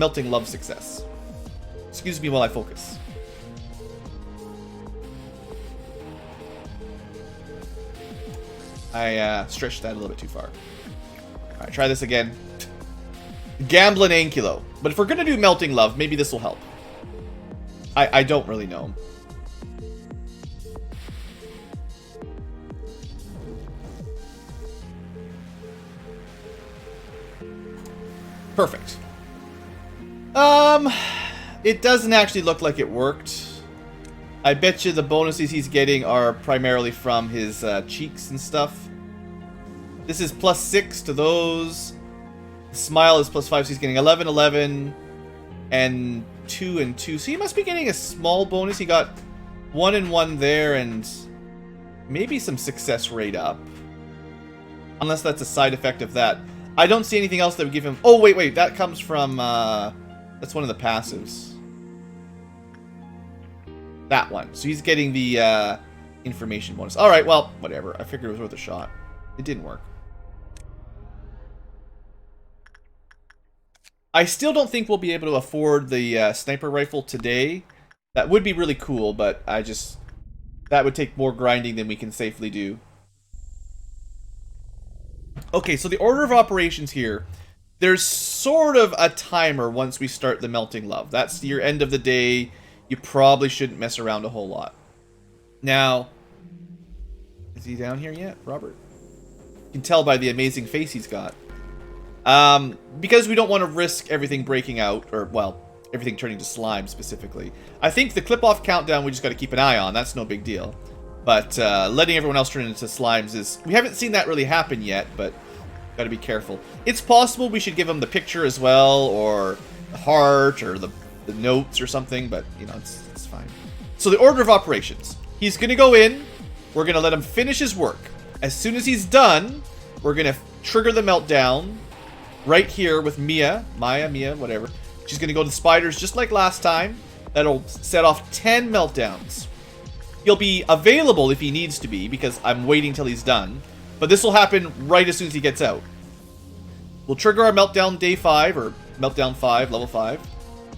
Excuse me while I focus. I stretched that a little bit too far. Alright, try this again. Gambling Ankylo. But if we're going to do melting love, maybe this will help. I don't really know. Perfect. It doesn't actually look like it worked. I bet you the bonuses he's getting are primarily from his cheeks and stuff. This is +6 to those. Smile is +5, so he's getting 11, 11, and 2 and 2. So he must be getting a small bonus. He got 1 and 1 there, and maybe some success rate up. Unless that's a side effect of that. I don't see anything else that would give him... Oh, wait, that comes from... that's one of the passives. That one. So he's getting the information bonus. Alright, well, whatever. I figured it was worth a shot. It didn't work. I still don't think we'll be able to afford the sniper rifle today. That would be really cool, but that would take more grinding than we can safely do. Okay, so the order of operations here. There's sort of a timer once we start the melting love. That's your end of the day. You probably shouldn't mess around a whole lot. Now, is he down here yet, Robert? You can tell by the amazing face he's got. Because we don't want to risk everything breaking out, or, well, everything turning to slime specifically. I think the clip-off countdown we just got to keep an eye on. That's no big deal. But letting everyone else turn into slimes is... We haven't seen that really happen yet, but got to be careful. It's possible we should give him the picture as well, or the heart, or the notes or something, but, you know, it's fine. So the order of operations. He's going to go in. We're going to let him finish his work. As soon as he's done, we're going to trigger the meltdown right here with Mia, whatever. She's going to go to the spiders just like last time. That'll set off 10 meltdowns. He'll be available if he needs to be, because I'm waiting till he's done. But this will happen right as soon as he gets out. We'll trigger our meltdown day 5, or meltdown 5, level 5.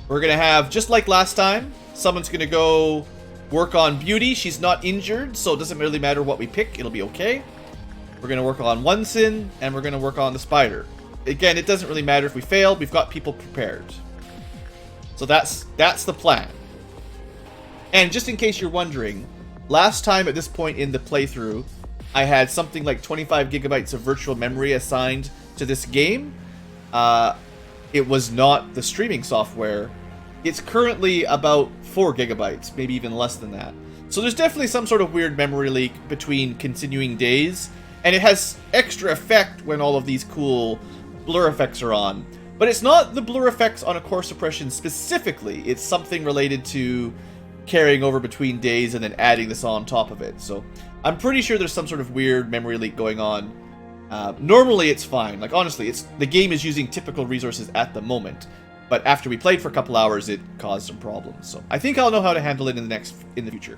We're going to have, just like last time, someone's going to go work on Beauty. She's not injured, so it doesn't really matter what we pick. It'll be okay. We're going to work on Onesen, and we're going to work on the spider. Again, it doesn't really matter if we fail. We've got people prepared. So that's the plan. And just in case you're wondering, last time at this point in the playthrough, I had something like 25 gigabytes of virtual memory assigned to this game. It was not the streaming software. It's currently about 4 gigabytes, maybe even less than that. So there's definitely some sort of weird memory leak between continuing days, and it has extra effect when all of these cool blur effects are on. But it's not the blur effects on a core suppression specifically, it's something related to carrying over between days and then adding this on top of it. So I'm pretty sure there's some sort of weird memory leak going on. Normally it's fine. Like, honestly, the game is using typical resources at the moment. But after we played for a couple hours, it caused some problems. So I think I'll know how to handle it in the future.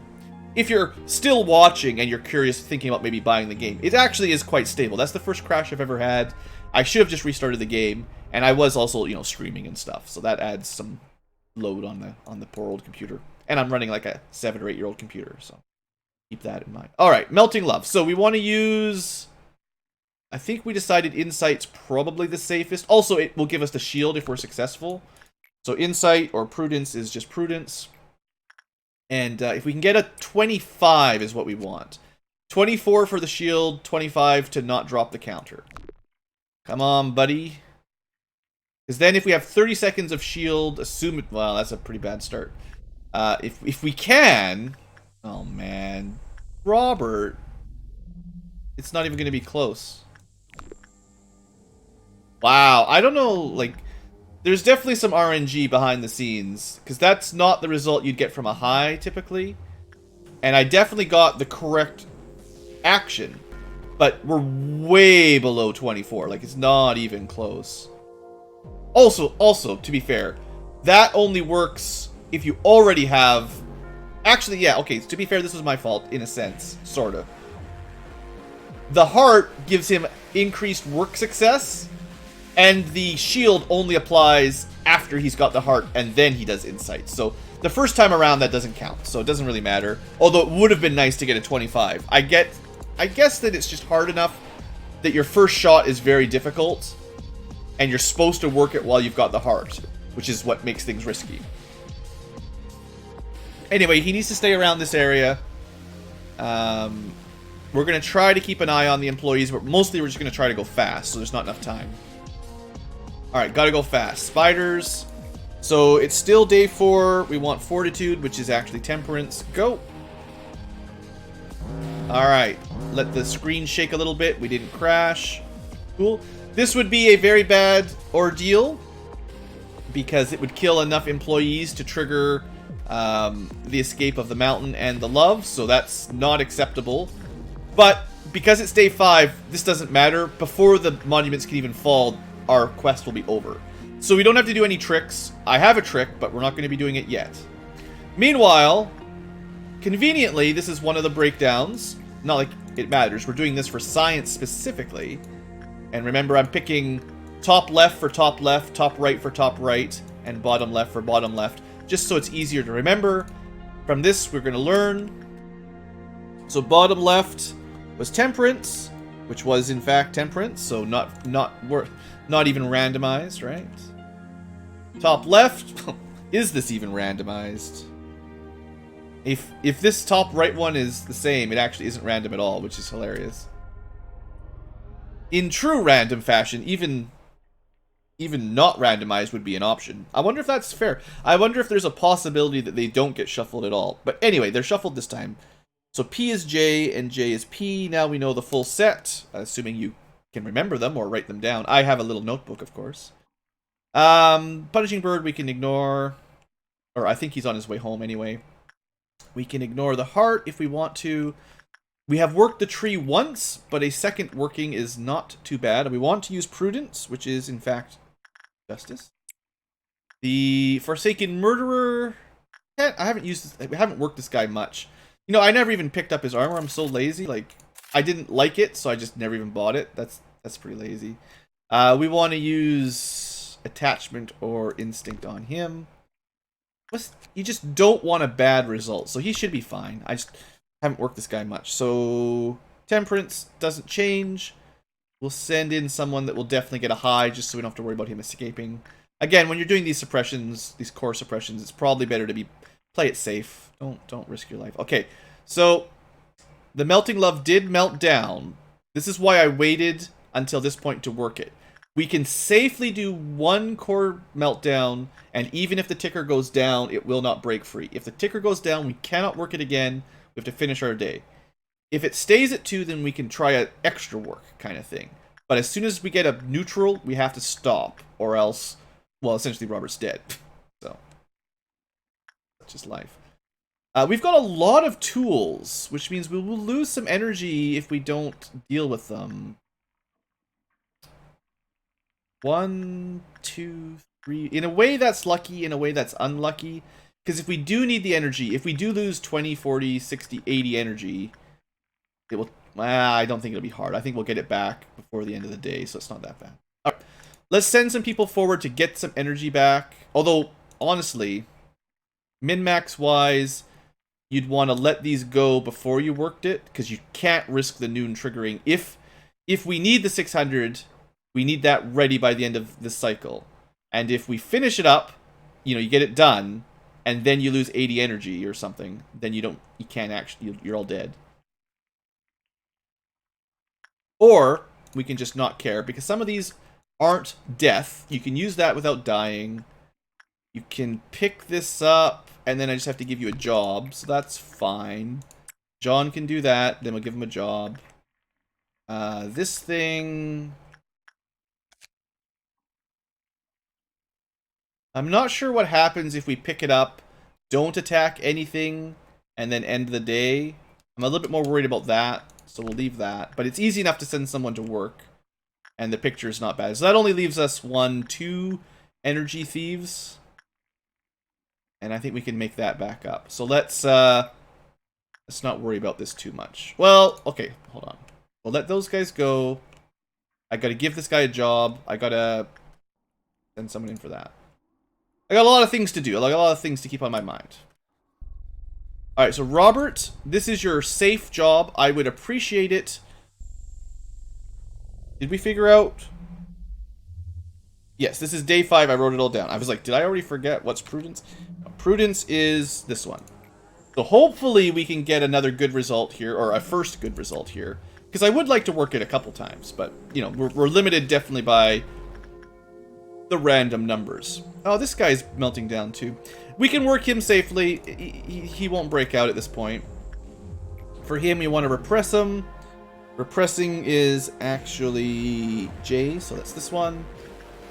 If you're still watching and you're curious, thinking about maybe buying the game, it actually is quite stable. That's the first crash I've ever had. I should have just restarted the game, and I was also, streaming and stuff. So that adds some load on the poor old computer. And I'm running like a 7 or 8-year-old computer, so keep that in mind. All right, Melting Love. So we want to use, I think we decided Insight's probably the safest. Also, it will give us the shield if we're successful. So Insight or Prudence is just Prudence. And if we can get a 25 is what we want. 24 for the shield, 25 to not drop the counter. Come on, buddy. Because then if we have 30 seconds of shield, assume it... Well, that's a pretty bad start. If we can... Oh, man. Robert. It's not even going to be close. Wow. I don't know, like... There's definitely some RNG behind the scenes. Because that's not the result you'd get from a high, typically. And I definitely got the correct action. But we're way below 24. Like, it's not even close. Also, to be fair, that only works if you already have... Actually, yeah, okay, to be fair, this was my fault, in a sense. Sort of. The heart gives him increased work success, and the shield only applies after he's got the heart, and then he does Insight. So, the first time around, that doesn't count, so it doesn't really matter. Although, it would have been nice to get a 25. I guess that it's just hard enough that your first shot is very difficult, and you're supposed to work it while you've got the heart, which is what makes things risky. Anyway, he needs to stay around this area. We're going to try to keep an eye on the employees, but mostly we're just going to try to go fast, so there's not enough time. Alright, gotta go fast. Spiders. So, it's still day 4. We want Fortitude, which is actually Temperance. Go! Alright, let the screen shake a little bit. We didn't crash. Cool. This would be a very bad ordeal, because it would kill enough employees to trigger the escape of the mountain and the love, so that's not acceptable. But because it's day 5, this doesn't matter. Before the monuments can even fall, our quest will be over. So we don't have to do any tricks. I have a trick, but we're not going to be doing it yet. Meanwhile, conveniently, this is one of the breakdowns. Not like it matters. We're doing this for science specifically. And remember, I'm picking top left for top left, top right for top right, and bottom left for bottom left, just so it's easier to remember. From this, we're going to learn. So bottom left was Temperance, which was in fact Temperance, so not even randomized, right? Top left, is this even randomized? If this top right one is the same, it actually isn't random at all, which is hilarious. In true random fashion, even not randomized would be an option. I wonder if that's fair. I wonder if there's a possibility that they don't get shuffled at all. But anyway, they're shuffled this time. So P is J and J is P. Now we know the full set, assuming you can remember them or write them down. I have a little notebook, of course. Punishing Bird we can ignore. Or I think he's on his way home anyway. We can ignore the heart if we want to. We have worked the tree once, but a second working is not too bad. We want to use Prudence, which is, in fact, Justice. The Forsaken Murderer... I haven't used this... We haven't worked this guy much. You know, I never even picked up his armor. I'm so lazy. Like, I didn't like it, so I just never even bought it. That's pretty lazy. We want to use Attachment or Instinct on him. You just don't want a bad result, so he should be fine. I just haven't worked this guy much. So, Temperance doesn't change. We'll send in someone that will definitely get a high, just so we don't have to worry about him escaping. Again, when you're doing these suppressions, these core suppressions, it's probably better to play it safe. Don't risk your life. Okay, so the melting love did melt down. This is why I waited until this point to work it. We can safely do one core meltdown, and even if the ticker goes down, it will not break free. If the ticker goes down, we cannot work it again. We have to finish our day. If it stays at 2, then we can try an extra work kind of thing. But as soon as we get a neutral, we have to stop, or else, well, essentially Robert's dead. So, that's just life. We've got a lot of tools, which means we will lose some energy if we don't deal with them. 1, 2, 3. In a way, that's lucky. In a way, that's unlucky. Because if we do need the energy, if we do lose 20, 40, 60, 80 energy, it will... I don't think it'll be hard. I think we'll get it back before the end of the day, so it's not that bad. All right. Let's send some people forward to get some energy back. Although, honestly, min-max-wise, you'd want to let these go before you worked it, because you can't risk the noon triggering. If we need the 600, we need that ready by the end of this cycle. And if we finish it up, you get it done, and then you lose 80 energy or something, then you can't actually, you're all dead. Or we can just not care, because some of these aren't death. You can use that without dying. You can pick this up, and then I just have to give you a job, so that's fine. John can do that, then we'll give him a job. This thing... I'm not sure what happens if we pick it up, don't attack anything, and then end the day. I'm a little bit more worried about that, so we'll leave that. But it's easy enough to send someone to work, and the picture's not bad. So that only leaves us 1, 2 energy thieves. And I think we can make that back up. So let's not worry about this too much. Well, okay, hold on. We'll let those guys go. I gotta give this guy a job. I gotta send someone in for that. I got a lot of things to do. I got a lot of things to keep on my mind. Alright, so Robert, this is your safe job. I would appreciate it. Did we figure out? Yes, this is day 5. I wrote it all down. I was like, did I already forget what's prudence? Prudence is this one. So hopefully we can get another good result here, or a first good result here. Because I would like to work it a couple times, but, we're limited definitely by the random numbers. Oh, this guy's melting down too. We can work him safely. He won't break out at this point. For him, we want to repress him. Repressing is actually J, so that's this one.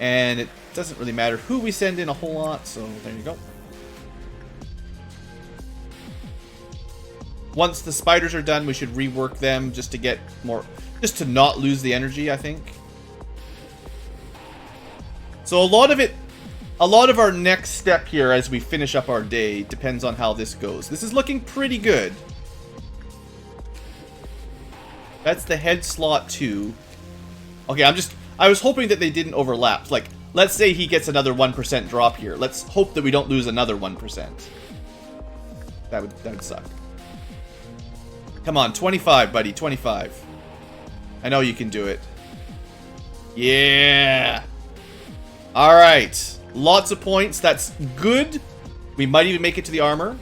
And it doesn't really matter who we send in a whole lot, so there you go. Once the spiders are done, we should rework them just to get more... just to not lose the energy, I think. So a lot of our next step here as we finish up our day depends on how this goes. This is looking pretty good. That's the head slot 2. Okay, I was hoping that they didn't overlap. Like, let's say he gets another 1% drop here. Let's hope that we don't lose another 1%. That would suck. Come on, 25, buddy, 25. I know you can do it. Yeah. All right. Lots of points. That's good. We might even make it to the armor.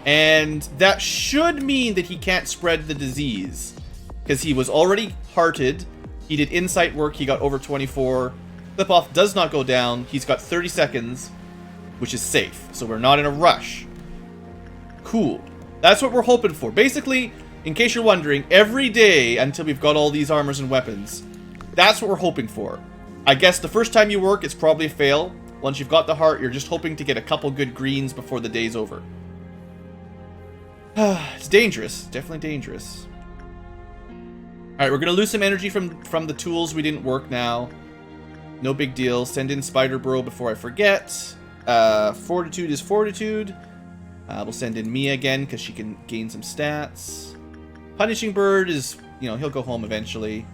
And that should mean that he can't spread the disease. Because he was already hearted. He did insight work. He got over 24. Flip off does not go down. He's got 30 seconds, which is safe. So we're not in a rush. Cool. That's what we're hoping for. Basically, in case you're wondering, every day until we've got all these armors and weapons, that's what we're hoping for. I guess the first time you work, it's probably a fail. Once you've got the heart, you're just hoping to get a couple good greens before the day's over. It's dangerous. Definitely dangerous. Alright, we're going to lose some energy from the tools we didn't work now. No big deal. Send in Spider Bro before I forget. Fortitude is Fortitude. We'll send in Mia again because she can gain some stats. Punishing Bird is, he'll go home eventually.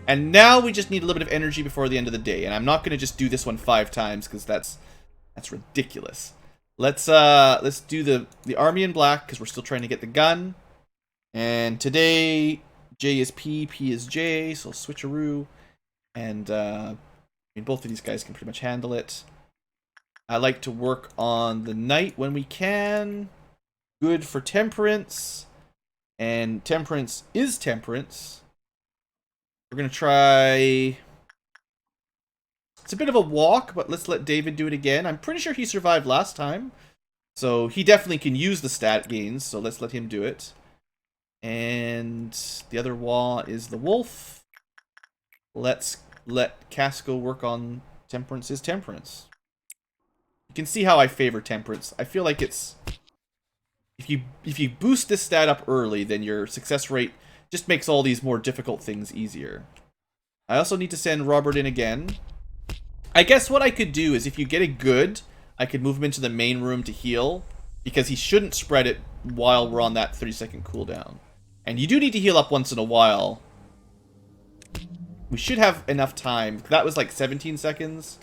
And now we just need a little bit of energy before the end of the day. And I'm not going to just do this one 5 times because that's ridiculous. Let's do the army in black because we're still trying to get the gun. And today, J is P, P is J, so switcheroo. And mean, both of these guys can pretty much handle it. I like to work on the knight when we can. Good for temperance. And temperance is temperance. We're going to try... It's a bit of a walk, but let's let David do it again. I'm pretty sure he survived last time. So he definitely can use the stat gains, so let's let him do it. And the other wall is the wolf. Let's let Casco work on temperance is temperance. You can see how I favor temperance. I feel like it's... If you boost this stat up early, then your success rate just makes all these more difficult things easier. I also need to send Robert in again. I guess what I could do is if you get a good, I could move him into the main room to heal, because he shouldn't spread it while we're on that 30-second cooldown. And you do need to heal up once in a while. We should have enough time. That was like 17 seconds.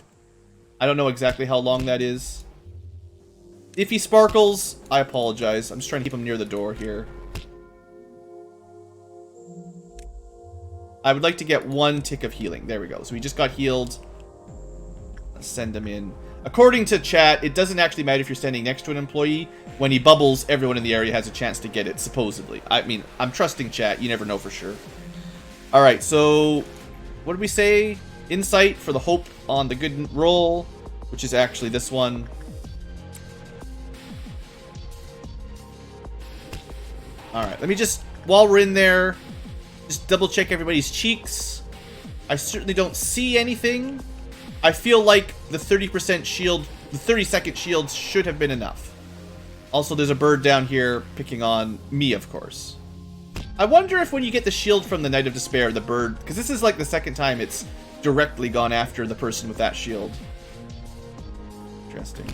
I don't know exactly how long that is. If he sparkles, I apologize. I'm just trying to keep him near the door here. I would like to get 1 tick of healing. There we go. So we just got healed. Let's send him in. According to chat, it doesn't actually matter if you're standing next to an employee. When he bubbles, everyone in the area has a chance to get it, supposedly. I mean, I'm trusting chat. You never know for sure. Alright, so... What did we say? Insight for the hope on the good roll, which is actually this one. Alright, let me just, while we're in there, just double check everybody's cheeks. I certainly don't see anything. I feel like the 30% shield, the 30-second shields should have been enough. Also, there's a bird down here picking on me, of course. I wonder if when you get the shield from the Knight of Despair, the bird... Because this is like the second time it's directly gone after the person with that shield. Interesting.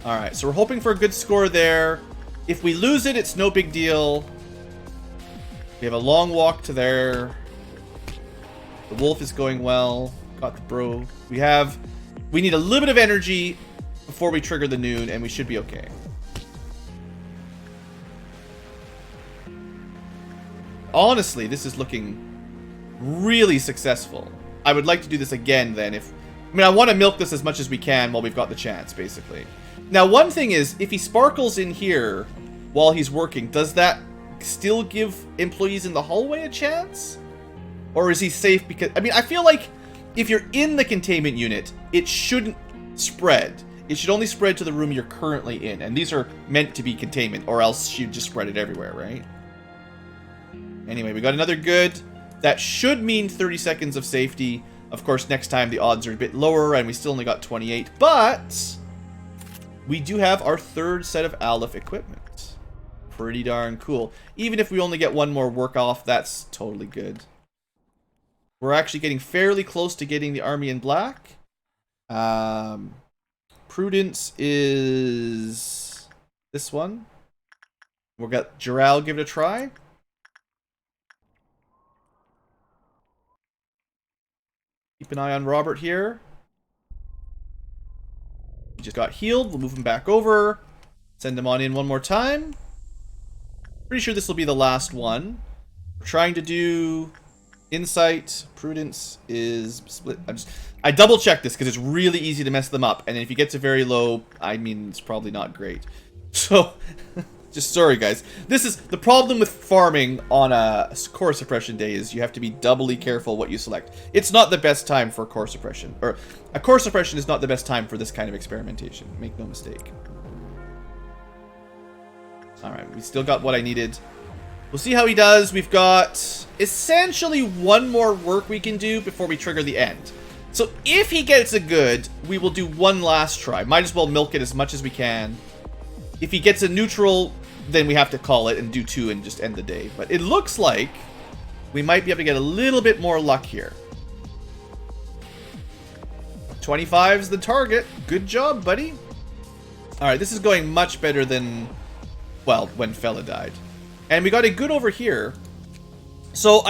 Alright, so we're hoping for a good score there. If we lose it, it's no big deal. We have a long walk to there. The wolf is going well. Got the bro. We need a little bit of energy before we trigger the noon, and we should be okay. Honestly, this is looking really successful. I would like to do this again then if... I mean, I want to milk this as much as we can while we've got the chance, basically. Now, one thing is, if he sparkles in here while he's working, does that still give employees in the hallway a chance? Or is he safe because... I mean, I feel like if you're in the containment unit, it shouldn't spread. It should only spread to the room you're currently in. And these are meant to be containment, or else you'd just spread it everywhere, right? Anyway, we got another good. That should mean 30 seconds of safety. Of course, next time the odds are a bit lower, and we still only got 28. But we do have our third set of Aleph equipment. Pretty darn cool. Even if we only get one more work off, that's totally good. We're actually getting fairly close to getting the army in black. Prudence is this one. We'll get Giral, give it a try. Keep an eye on Robert here. He just got healed. We'll move him back over. Send him on in one more time. Pretty sure this will be the last one. We're trying to do insight. Prudence is split. I double checked this because it's really easy to mess them up. And if he gets a very low, I mean, it's probably not great. So, just sorry, guys. This is the problem with farming on a core suppression day is you have to be doubly careful what you select. It's not the best time for core suppression. Or, a core suppression is not the best time for this kind of experimentation. Make no mistake. Alright, we still got what I needed. We'll see how he does. We've got essentially one more work we can do before we trigger the end. So if he gets a good, we will do one last try. Might as well milk it as much as we can. If he gets a neutral, then we have to call it and do 2 and just end the day. But it looks like we might be able to get a little bit more luck here. 25's the target. Good job, buddy. Alright, this is going much better than, well, when Fella died. And we got a good over here. So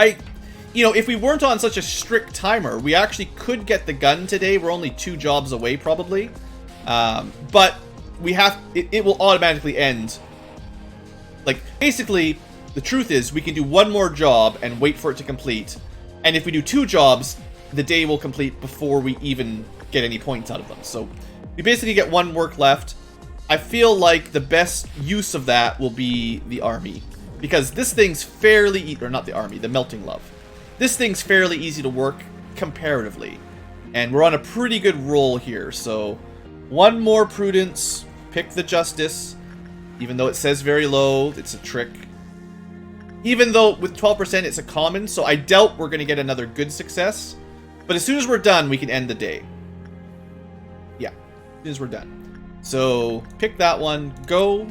you know, if we weren't on such a strict timer, we actually could get the gun today. We're only 2 jobs away, probably. But we have, it will automatically end. Like, basically, the truth is we can do one more job and wait for it to complete. And if we do 2 jobs, the day will complete before we even get any points out of them. So we basically get 1 work left. I feel like the best use of that will be the army. Because this thing's fairly... or not the army, the melting love. This thing's fairly easy to work comparatively. And we're on a pretty good roll here. So 1 more prudence. Pick the justice. Even though it says very low, it's a trick. Even though with 12% it's a common, so I doubt we're going to get another good success. But as soon as we're done, we can end the day. Yeah, as soon as we're done. So, pick that one, go.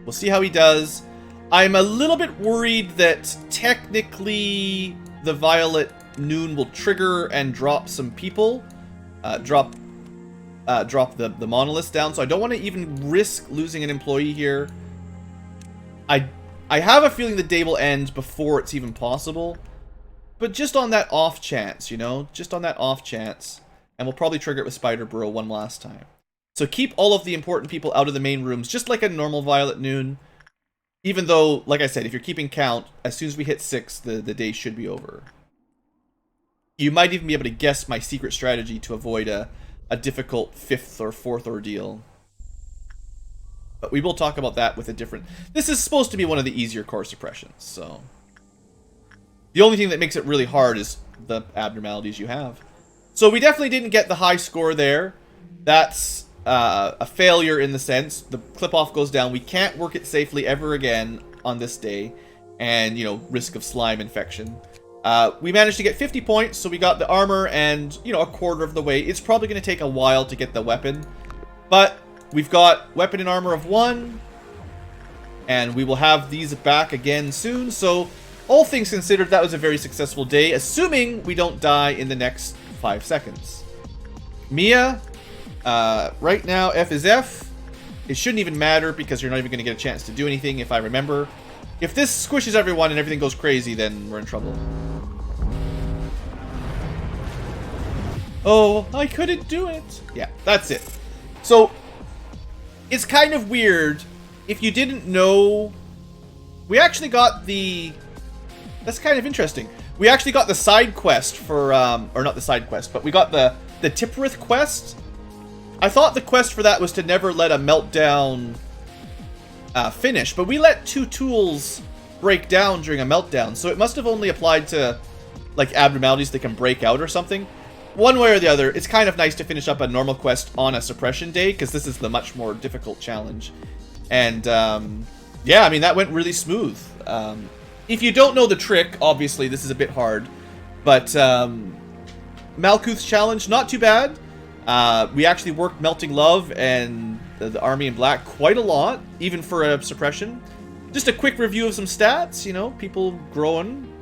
We'll see how he does. I'm a little bit worried that technically the Violet Noon will trigger and drop some people. Drop the monoliths down, so I don't want to even risk losing an employee here. I have a feeling the day will end before it's even possible. But just on that off chance, you know? Just on that off chance. And we'll probably trigger it with Spider Bro one last time. So keep all of the important people out of the main rooms, just like a normal Violet Noon. Even though, like I said, if you're keeping count, as soon as we hit 6, the day should be over. You might even be able to guess my secret strategy to avoid a difficult 5th or 4th ordeal. But we will talk about that with a different... This is supposed to be one of the easier core suppressions, so... The only thing that makes it really hard is the abnormalities you have. So we definitely didn't get the high score there. That's a failure in the sense. The clip-off goes down. We can't work it safely ever again on this day. And, you know, risk of slime infection. We managed to get 50 points, so we got the armor and, you know, a quarter of the way. It's probably going to take a while to get the weapon. But we've got weapon and armor of 1. And we will have these back again soon. So, all things considered, that was a very successful day, assuming we don't die in the next 5 seconds. Mia, right now, F is F. It shouldn't even matter because you're not even going to get a chance to do anything, if I remember. If this squishes everyone and everything goes crazy, then we're in trouble. Oh, I couldn't do it. Yeah, that's it. So, it's kind of weird. If you didn't know, we actually got the... That's kind of interesting. We actually got the side quest for, or not the side quest, but we got the Tipperith quest. I thought the quest for that was to never let a meltdown finish, but we let 2 tools break down during a meltdown, so it must have only applied to, like, abnormalities that can break out or something. One way or the other, it's kind of nice to finish up a normal quest on a suppression day, because this is the much more difficult challenge. And, yeah, I mean, that went really smooth. If you don't know the trick, obviously this is a bit hard, but Malkhut's challenge, not too bad. We actually worked Melting Love and the Army in Black quite a lot, even for a suppression. Just a quick review of some stats, you know, people growing,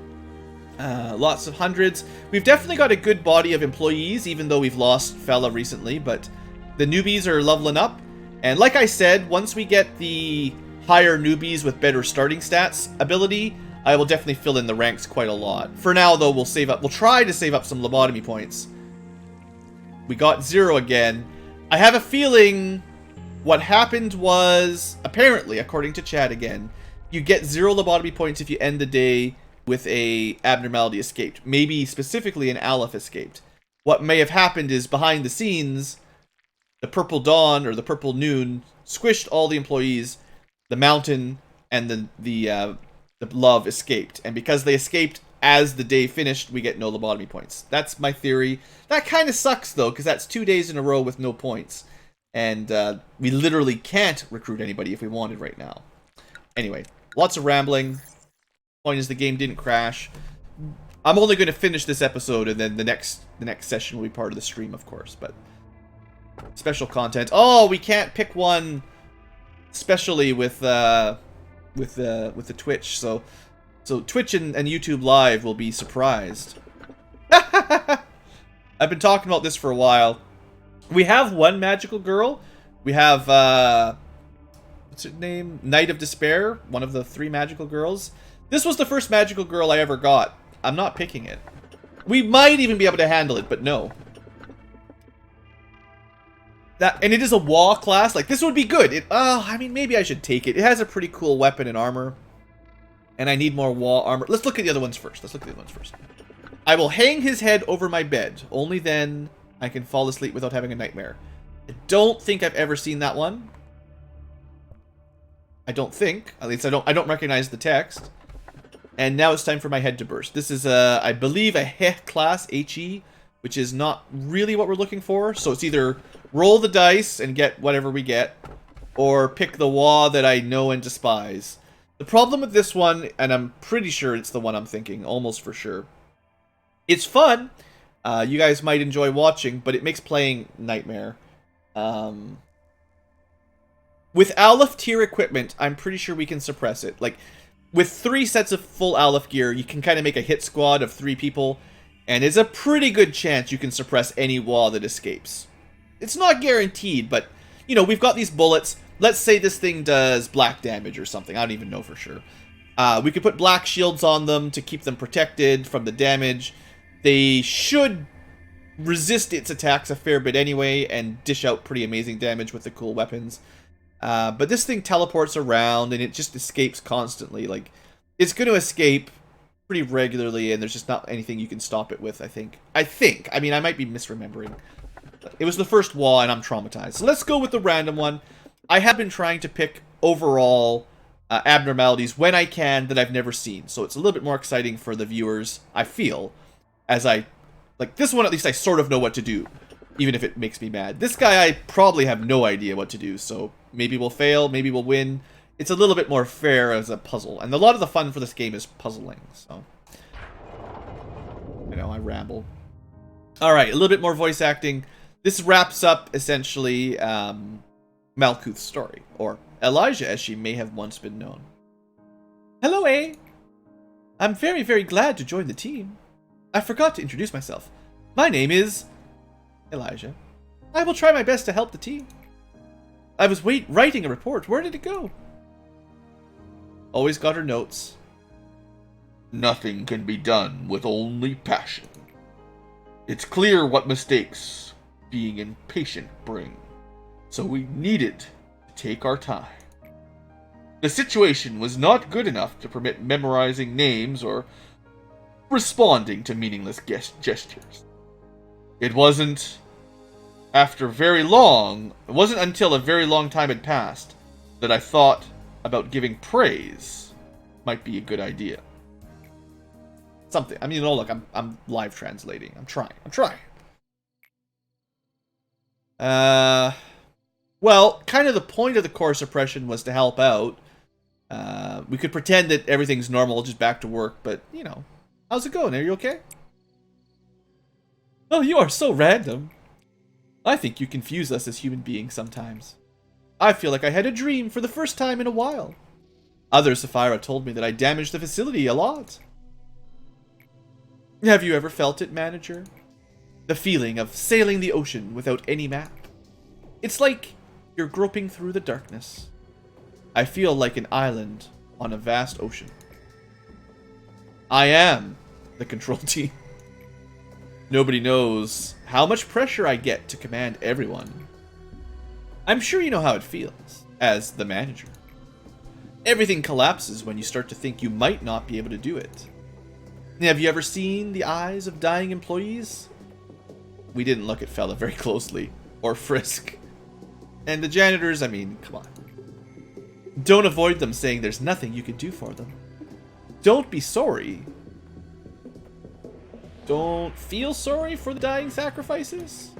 lots of hundreds. We've definitely got a good body of employees, even though we've lost Fella recently, but the newbies are leveling up. And like I said, once we get the higher newbies with better starting stats ability, I will definitely fill in the ranks quite a lot. For now, though, we'll try to save up some lobotomy points. We got 0 again. I have a feeling what happened was, apparently, according to chat again, you get 0 lobotomy points if you end the day with a abnormality escaped. Maybe specifically an Aleph escaped. What may have happened is, behind the scenes, the Purple Dawn, or the Purple Noon, squished all the employees, the Mountain, and the Love escaped. And because they escaped as the day finished, we get no lobotomy points. That's my theory. That kind of sucks, though, because that's 2 days in a row with no points. And we literally can't recruit anybody if we wanted right now. Anyway, lots of rambling. Point is, the game didn't crash. I'm only going to finish this episode, and then the next session will be part of the stream, of course. But special content. Oh, we can't pick one specially with the Twitch. So Twitch and YouTube Live will be surprised. I've been talking about this for a while. We have one magical girl. We have what's her name? Night of Despair, one of the 3 magical girls. This was the first magical girl I ever got. I'm not picking it. We might even be able to handle it, but no. And it is a WA class. Like, this would be good. I mean, maybe I should take it. It has a pretty cool weapon and armor. And I need more WA armor. Let's look at the other ones first. I will hang his head over my bed. Only then I can fall asleep without having a nightmare. I don't think I've ever seen that one. I don't think. At least I don't recognize the text. And now it's time for my head to burst. This is, I believe, a He class, HE, which is not really what we're looking for. So it's either roll the dice and get whatever we get, or pick the Wa that I know and despise. The problem with this one, and I'm pretty sure it's the one I'm thinking, almost for sure. It's fun. You guys might enjoy watching, but it makes playing nightmare. With Aleph tier equipment, I'm pretty sure we can suppress it. Like, with 3 sets of full Aleph gear, you can kind of make a hit squad of 3 people, and it's a pretty good chance you can suppress any wall that escapes. It's not guaranteed, but, you know, we've got these bullets. Let's say this thing does black damage or something. I don't even know for sure. We could put black shields on them to keep them protected from the damage. They should resist its attacks a fair bit anyway, and dish out pretty amazing damage with the cool weapons. But this thing teleports around, and it just escapes constantly. Like, it's going to escape pretty regularly, and there's just not anything you can stop it with, I think. I mean, I might be misremembering. It was the first wall, and I'm traumatized. So let's go with the random one. I have been trying to pick overall abnormalities when I can that I've never seen. So it's a little bit more exciting for the viewers, I feel, as I... Like, this one, at least I sort of know what to do, even if it makes me mad. This guy, I probably have no idea what to do, so maybe we'll fail, maybe we'll win. It's a little bit more fair as a puzzle. And a lot of the fun for this game is puzzling, so... I know, I ramble. Alright, a little bit more voice acting. This wraps up, essentially, Malkhut's story, or Elijah as she may have once been known. Hello, A. I'm very, very glad to join the team. I forgot to introduce myself. My name is... Elijah. I will try my best to help the team. I was writing a report. Where did it go? Always got her notes. Nothing can be done with only passion. It's clear what mistakes being impatient bring, so we needed to take our time. The situation was not good enough to permit memorizing names or responding to meaningless gestures. It wasn't until a very long time had passed that I thought about giving praise might be a good idea. Something. I mean, look, I'm live translating. I'm trying. Well, kind of the point of the core suppression was to help out. We could pretend that everything's normal, just back to work, but, you know. How's it going? Are you okay? Oh, you are so random. I think you confuse us as human beings sometimes. I feel like I had a dream for the first time in a while. Other Sapphira told me that I damaged the facility a lot. Have you ever felt it, manager? The feeling of sailing the ocean without any map. It's like you're groping through the darkness. I feel like an island on a vast ocean. I am the control team. Nobody knows how much pressure I get to command everyone. I'm sure you know how it feels, as the manager. Everything collapses when you start to think you might not be able to do it. Have you ever seen the eyes of dying employees? We didn't look at Fella very closely, or Frisk. And the janitors, I mean, come on. Don't avoid them saying there's nothing you can do for them. Don't be sorry. Don't feel sorry for the dying sacrifices.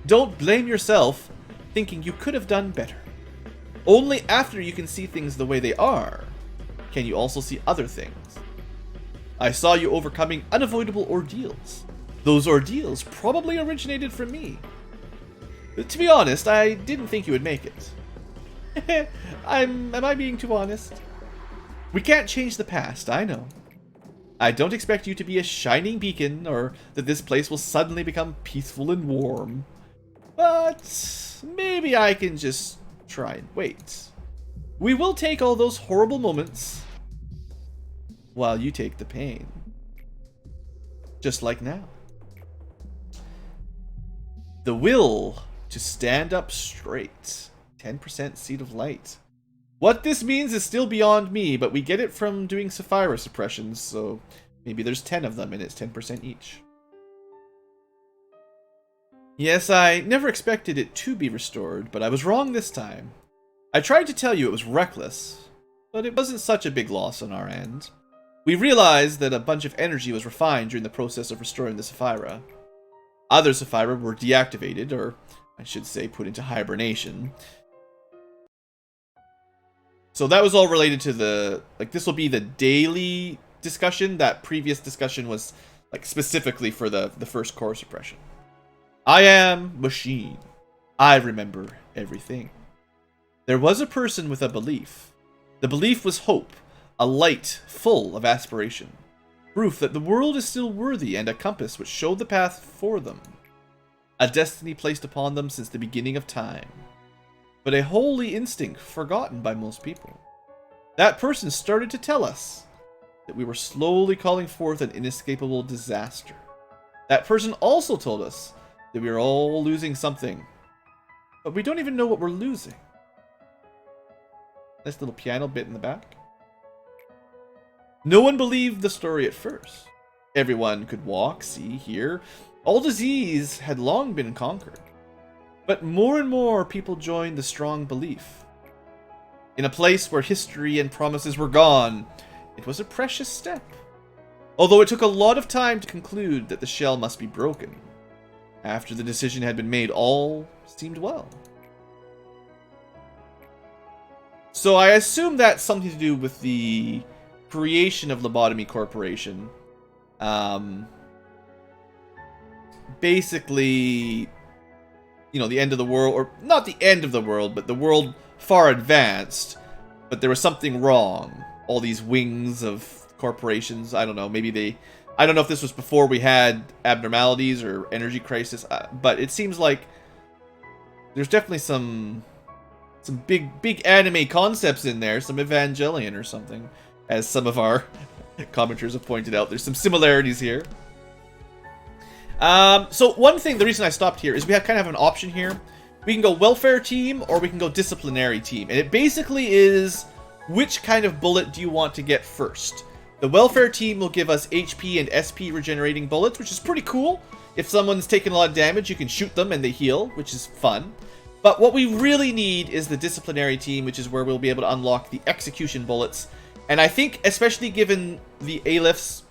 Don't blame yourself, thinking you could have done better. Only after you can see things the way they are, can you also see other things. I saw you overcoming unavoidable ordeals. Those ordeals probably originated from me. To be honest, I didn't think you would make it. Am I being too honest? We can't change the past, I know. I don't expect you to be a shining beacon, or that this place will suddenly become peaceful and warm. But maybe I can just try and wait. We will take all those horrible moments while you take the pain. Just like now. The will to stand up straight. 10% Seed of Light. What this means is still beyond me, but we get it from doing Sapphira suppressions, so Maybe there's 10 of them and it's 10% each. Yes, I never expected it to be restored, but I was wrong this time. I tried to tell you it was reckless, but it wasn't such a big loss on our end. We realized that a bunch of energy was refined during the process of restoring the Sapphira. Other Sapphira were deactivated, or I should say put into hibernation. So that was all related to the, like, this will be the daily discussion. That previous discussion was, like, specifically for the first core suppression. I am machine. I remember everything. There was a person with a belief. The belief was hope, a light full of aspiration. Proof that the world is still worthy and a compass which showed the path for them. A destiny placed upon them since the beginning of time. But a holy instinct forgotten by most people. That person started to tell us that we were slowly calling forth an inescapable disaster. That person also told us that we are all losing something. But we don't even know what we're losing. Nice little piano bit in the back. No one believed the story at first. Everyone could walk, see, hear. All disease had long been conquered. But more and more people joined the strong belief. In a place where history and promises were gone, it was a precious step. Although it took a lot of time to conclude that the shell must be broken. After the decision had been made, all seemed well. So I assume that's something to do with the creation of Lobotomy Corporation. Basically, you know, the end of the world, or not the end of the world, but the world far advanced, but there was something wrong. All these wings of corporations, I don't know, maybe they, I don't know if this was before we had abnormalities or energy crisis, but it seems like there's definitely some big anime concepts in there, some Evangelion or something, as some of our commenters have pointed out. There's some similarities here. So one thing, the reason I stopped here is we have kind of an option here. We can go welfare team or we can go disciplinary team. And it basically is which kind of bullet do you want to get first. The welfare team will give us HP and SP regenerating bullets, which is pretty cool. If someone's taken a lot of damage, you can shoot them and they heal, which is fun. But what we really need is the disciplinary team, which is where we'll be able to unlock the execution bullets. And I think, especially given the A-lifts,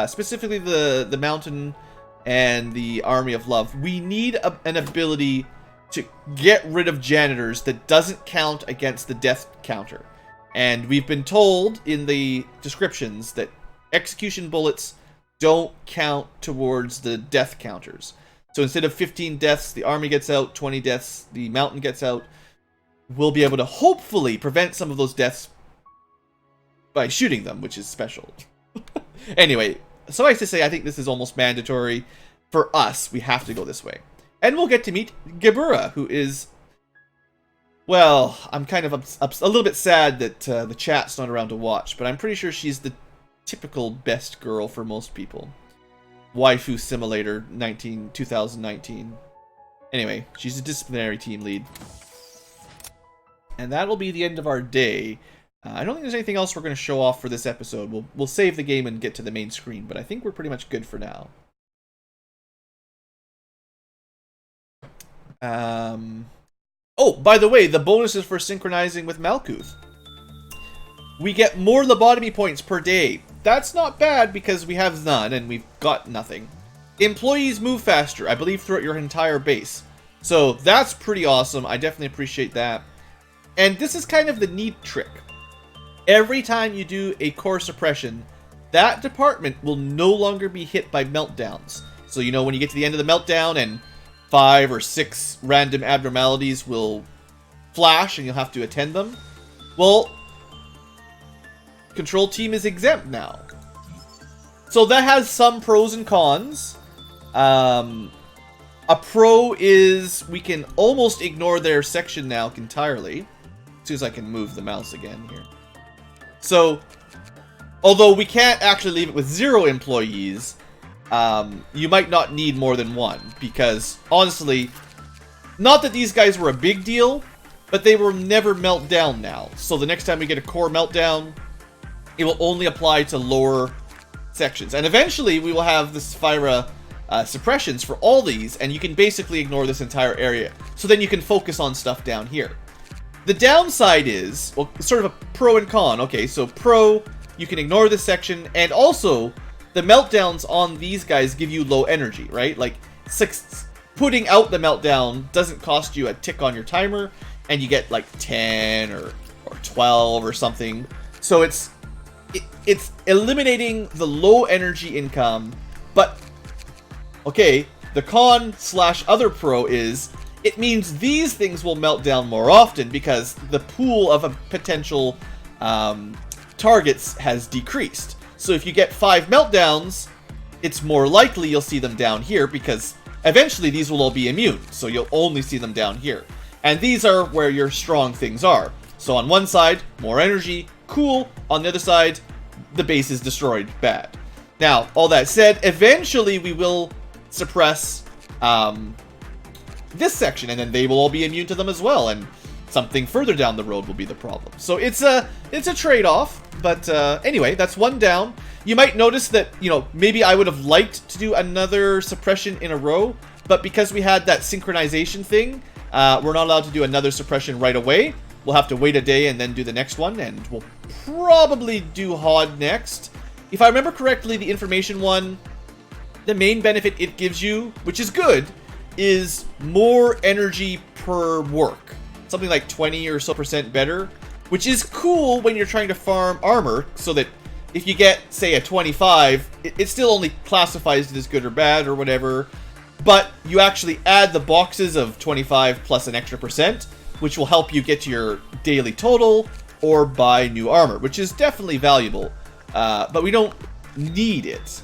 specifically the Mountain and the Army of Love, we need an ability to get rid of janitors that doesn't count against the death counter. And we've been told in the descriptions that execution bullets don't count towards the death counters. So instead of 15 deaths, the army gets out, 20 deaths, the mountain gets out. We'll be able to hopefully prevent some of those deaths by shooting them, which is special. Anyway, suffice to say, I think this is almost mandatory. For us, we have to go this way. And we'll get to meet Gebura, who is... Well, I'm kind of a little bit sad that the chat's not around to watch, but I'm pretty sure she's the typical best girl for most people. Waifu Simulator 2019. Anyway, she's a disciplinary team lead. And that'll be the end of our day. I don't think there's anything else we're going to show off for this episode. We'll save the game and get to the main screen, but I think we're pretty much good for now. Oh, by the way, the bonuses for synchronizing with Malkhut. We get more lobotomy points per day. That's not bad because we have none and we've got nothing. Employees move faster, I believe, throughout your entire base. So that's pretty awesome. I definitely appreciate that. And this is kind of the neat trick. Every time you do a core suppression, that department will no longer be hit by meltdowns. So, you know, when you get to the end of the meltdown and 5 or 6 random abnormalities will flash and you'll have to attend them. Well, control team is exempt now. So that has some pros and cons. A pro is we can almost ignore their section now entirely. As soon as I can move the mouse again here. So, although we can't actually leave it with 0 employees, you might not need more than 1, because honestly, not that these guys were a big deal, but they will never melt down now. So the next time we get a core meltdown, it will only apply to lower sections. And eventually we will have the Sphyra suppressions for all these, and you can basically ignore this entire area. So then you can focus on stuff down here. The downside is, well, sort of a pro and con. Okay, so pro, you can ignore this section, and also the meltdowns on these guys give you low energy, right? Like, putting out the meltdown doesn't cost you a tick on your timer, and you get like 10 or 12 or something. So it's eliminating the low energy income, but okay, the con / other pro is it means these things will melt down more often because the pool of potential targets has decreased. So if you get 5 meltdowns, it's more likely you'll see them down here because eventually these will all be immune. So you'll only see them down here. And these are where your strong things are. So on one side, more energy, cool. On the other side, the base is destroyed, bad. Now, all that said, eventually we will suppress this section, and then they will all be immune to them as well, and something further down the road will be the problem. So it's a trade-off, but anyway, that's one down. You might notice that, you know, maybe I would have liked to do another suppression in a row, but because we had that synchronization thing, we're not allowed to do another suppression right away. We'll have to wait a day and then do the next one, and we'll probably do HOD next. If I remember correctly, the information one, the main benefit it gives you, which is good, is more energy per work. Something like 20 or so % better, which is cool when you're trying to farm armor, so that if you get, say, a 25, it still only classifies it as good or bad or whatever, but you actually add the boxes of 25 plus an extra %, which will help you get to your daily total or buy new armor, which is definitely valuable, but we don't need it.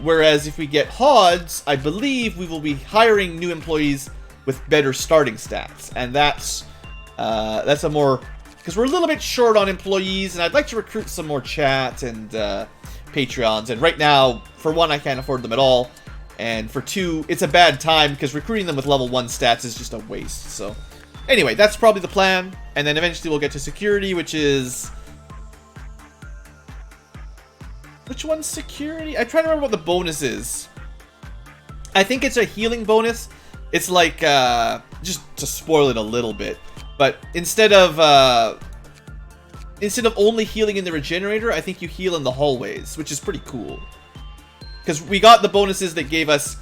Whereas if we get HODs, I believe we will be hiring new employees with better starting stats, and that's a more, because we're a little bit short on employees, and I'd like to recruit some more chat and Patreons, and right now, for one, I can't afford them at all, and for two, it's a bad time because recruiting them with level 1 stats is just a waste. So anyway, that's probably the plan, and then eventually we'll get to security, which is... Which one's security? I'm trying to remember what the bonus is. I think it's a healing bonus. It's like, just to spoil it a little bit, but instead of only healing in the regenerator, I think you heal in the hallways, which is pretty cool. Because we got the bonuses that gave us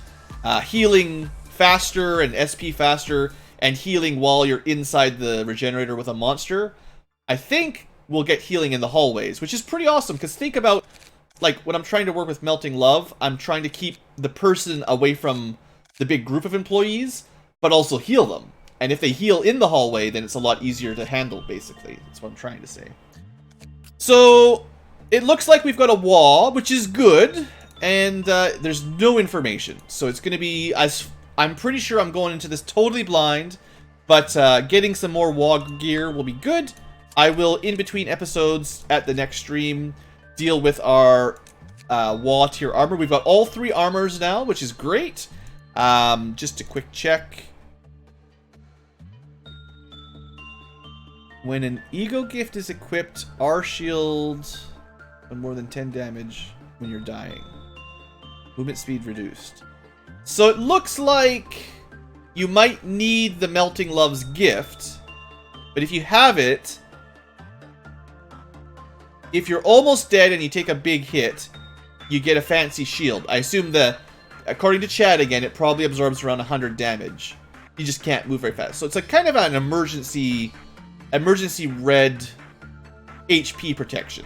healing faster and SP faster, and healing while you're inside the regenerator with a monster. I think we'll get healing in the hallways, which is pretty awesome, because think about, like, when I'm trying to work with Melting Love, I'm trying to keep the person away from the big group of employees, but also heal them. And if they heal in the hallway, then it's a lot easier to handle, basically. That's what I'm trying to say. So, it looks like we've got a wall, which is good, and there's no information. So it's going to be, I'm pretty sure I'm going into this totally blind, but getting some more WOG gear will be good. I will, in between episodes at the next stream, deal with our WA tier armor. We've got all 3 armors now, which is great. Just a quick check. When an ego gift is equipped, R shield on more than 10 damage when you're dying. Movement speed reduced. So it looks like you might need the Melting Love's gift, but if you have it, if you're almost dead and you take a big hit, you get a fancy shield. I assume that, according to Chad again, it probably absorbs around 100 damage. You just can't move very fast. So it's a kind of an emergency red HP protection.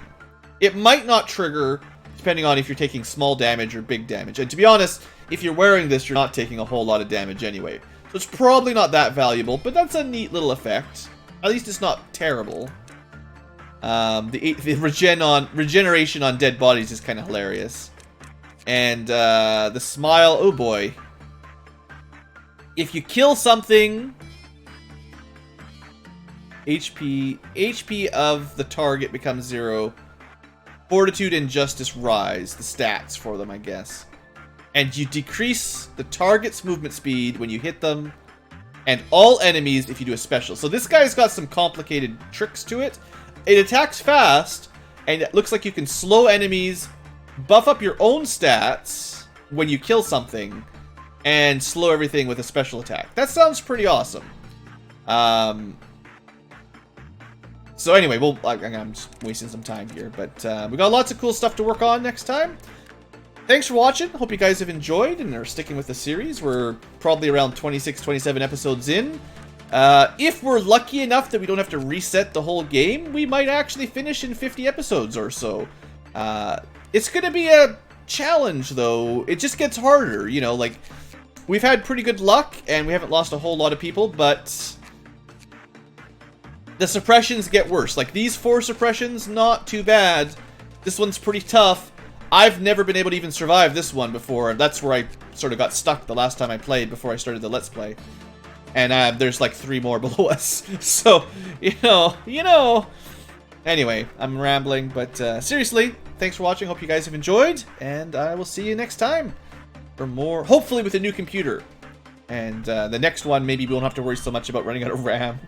It might not trigger, depending on if you're taking small damage or big damage. And to be honest, if you're wearing this, you're not taking a whole lot of damage anyway. So it's probably not that valuable, but that's a neat little effect. At least it's not terrible. The regeneration on dead bodies is kind of hilarious. And the smile, oh boy. If you kill something, HP of the target becomes 0. Fortitude and Justice rise, the stats for them, I guess. And you decrease the target's movement speed when you hit them, and all enemies if you do a special. So this guy's got some complicated tricks to it. It attacks fast, and it looks like you can slow enemies buff up your own stats when you kill something and slow everything with a special attack. That sounds pretty awesome. So anyway, I'm just wasting some time here, but we got lots of cool stuff to work on next time. Thanks for watching. Hope you guys have enjoyed and are sticking with the series. We're probably around 26, 27 episodes in. If we're lucky enough that we don't have to reset the whole game, we might actually finish in 50 episodes or so. It's going to be a challenge, though. It just gets harder, you know, like, we've had pretty good luck, and we haven't lost a whole lot of people, but the suppressions get worse. Like, these 4 suppressions, not too bad. This one's pretty tough. I've never been able to even survive this one before. That's where I sort of got stuck the last time I played before I started the Let's Play. And there's like 3 more below us. So, you know. Anyway, I'm rambling, but seriously, thanks for watching. Hope you guys have enjoyed, and I will see you next time for more, hopefully with a new computer. And the next one, maybe we won't have to worry so much about running out of RAM.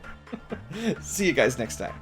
See you guys next time.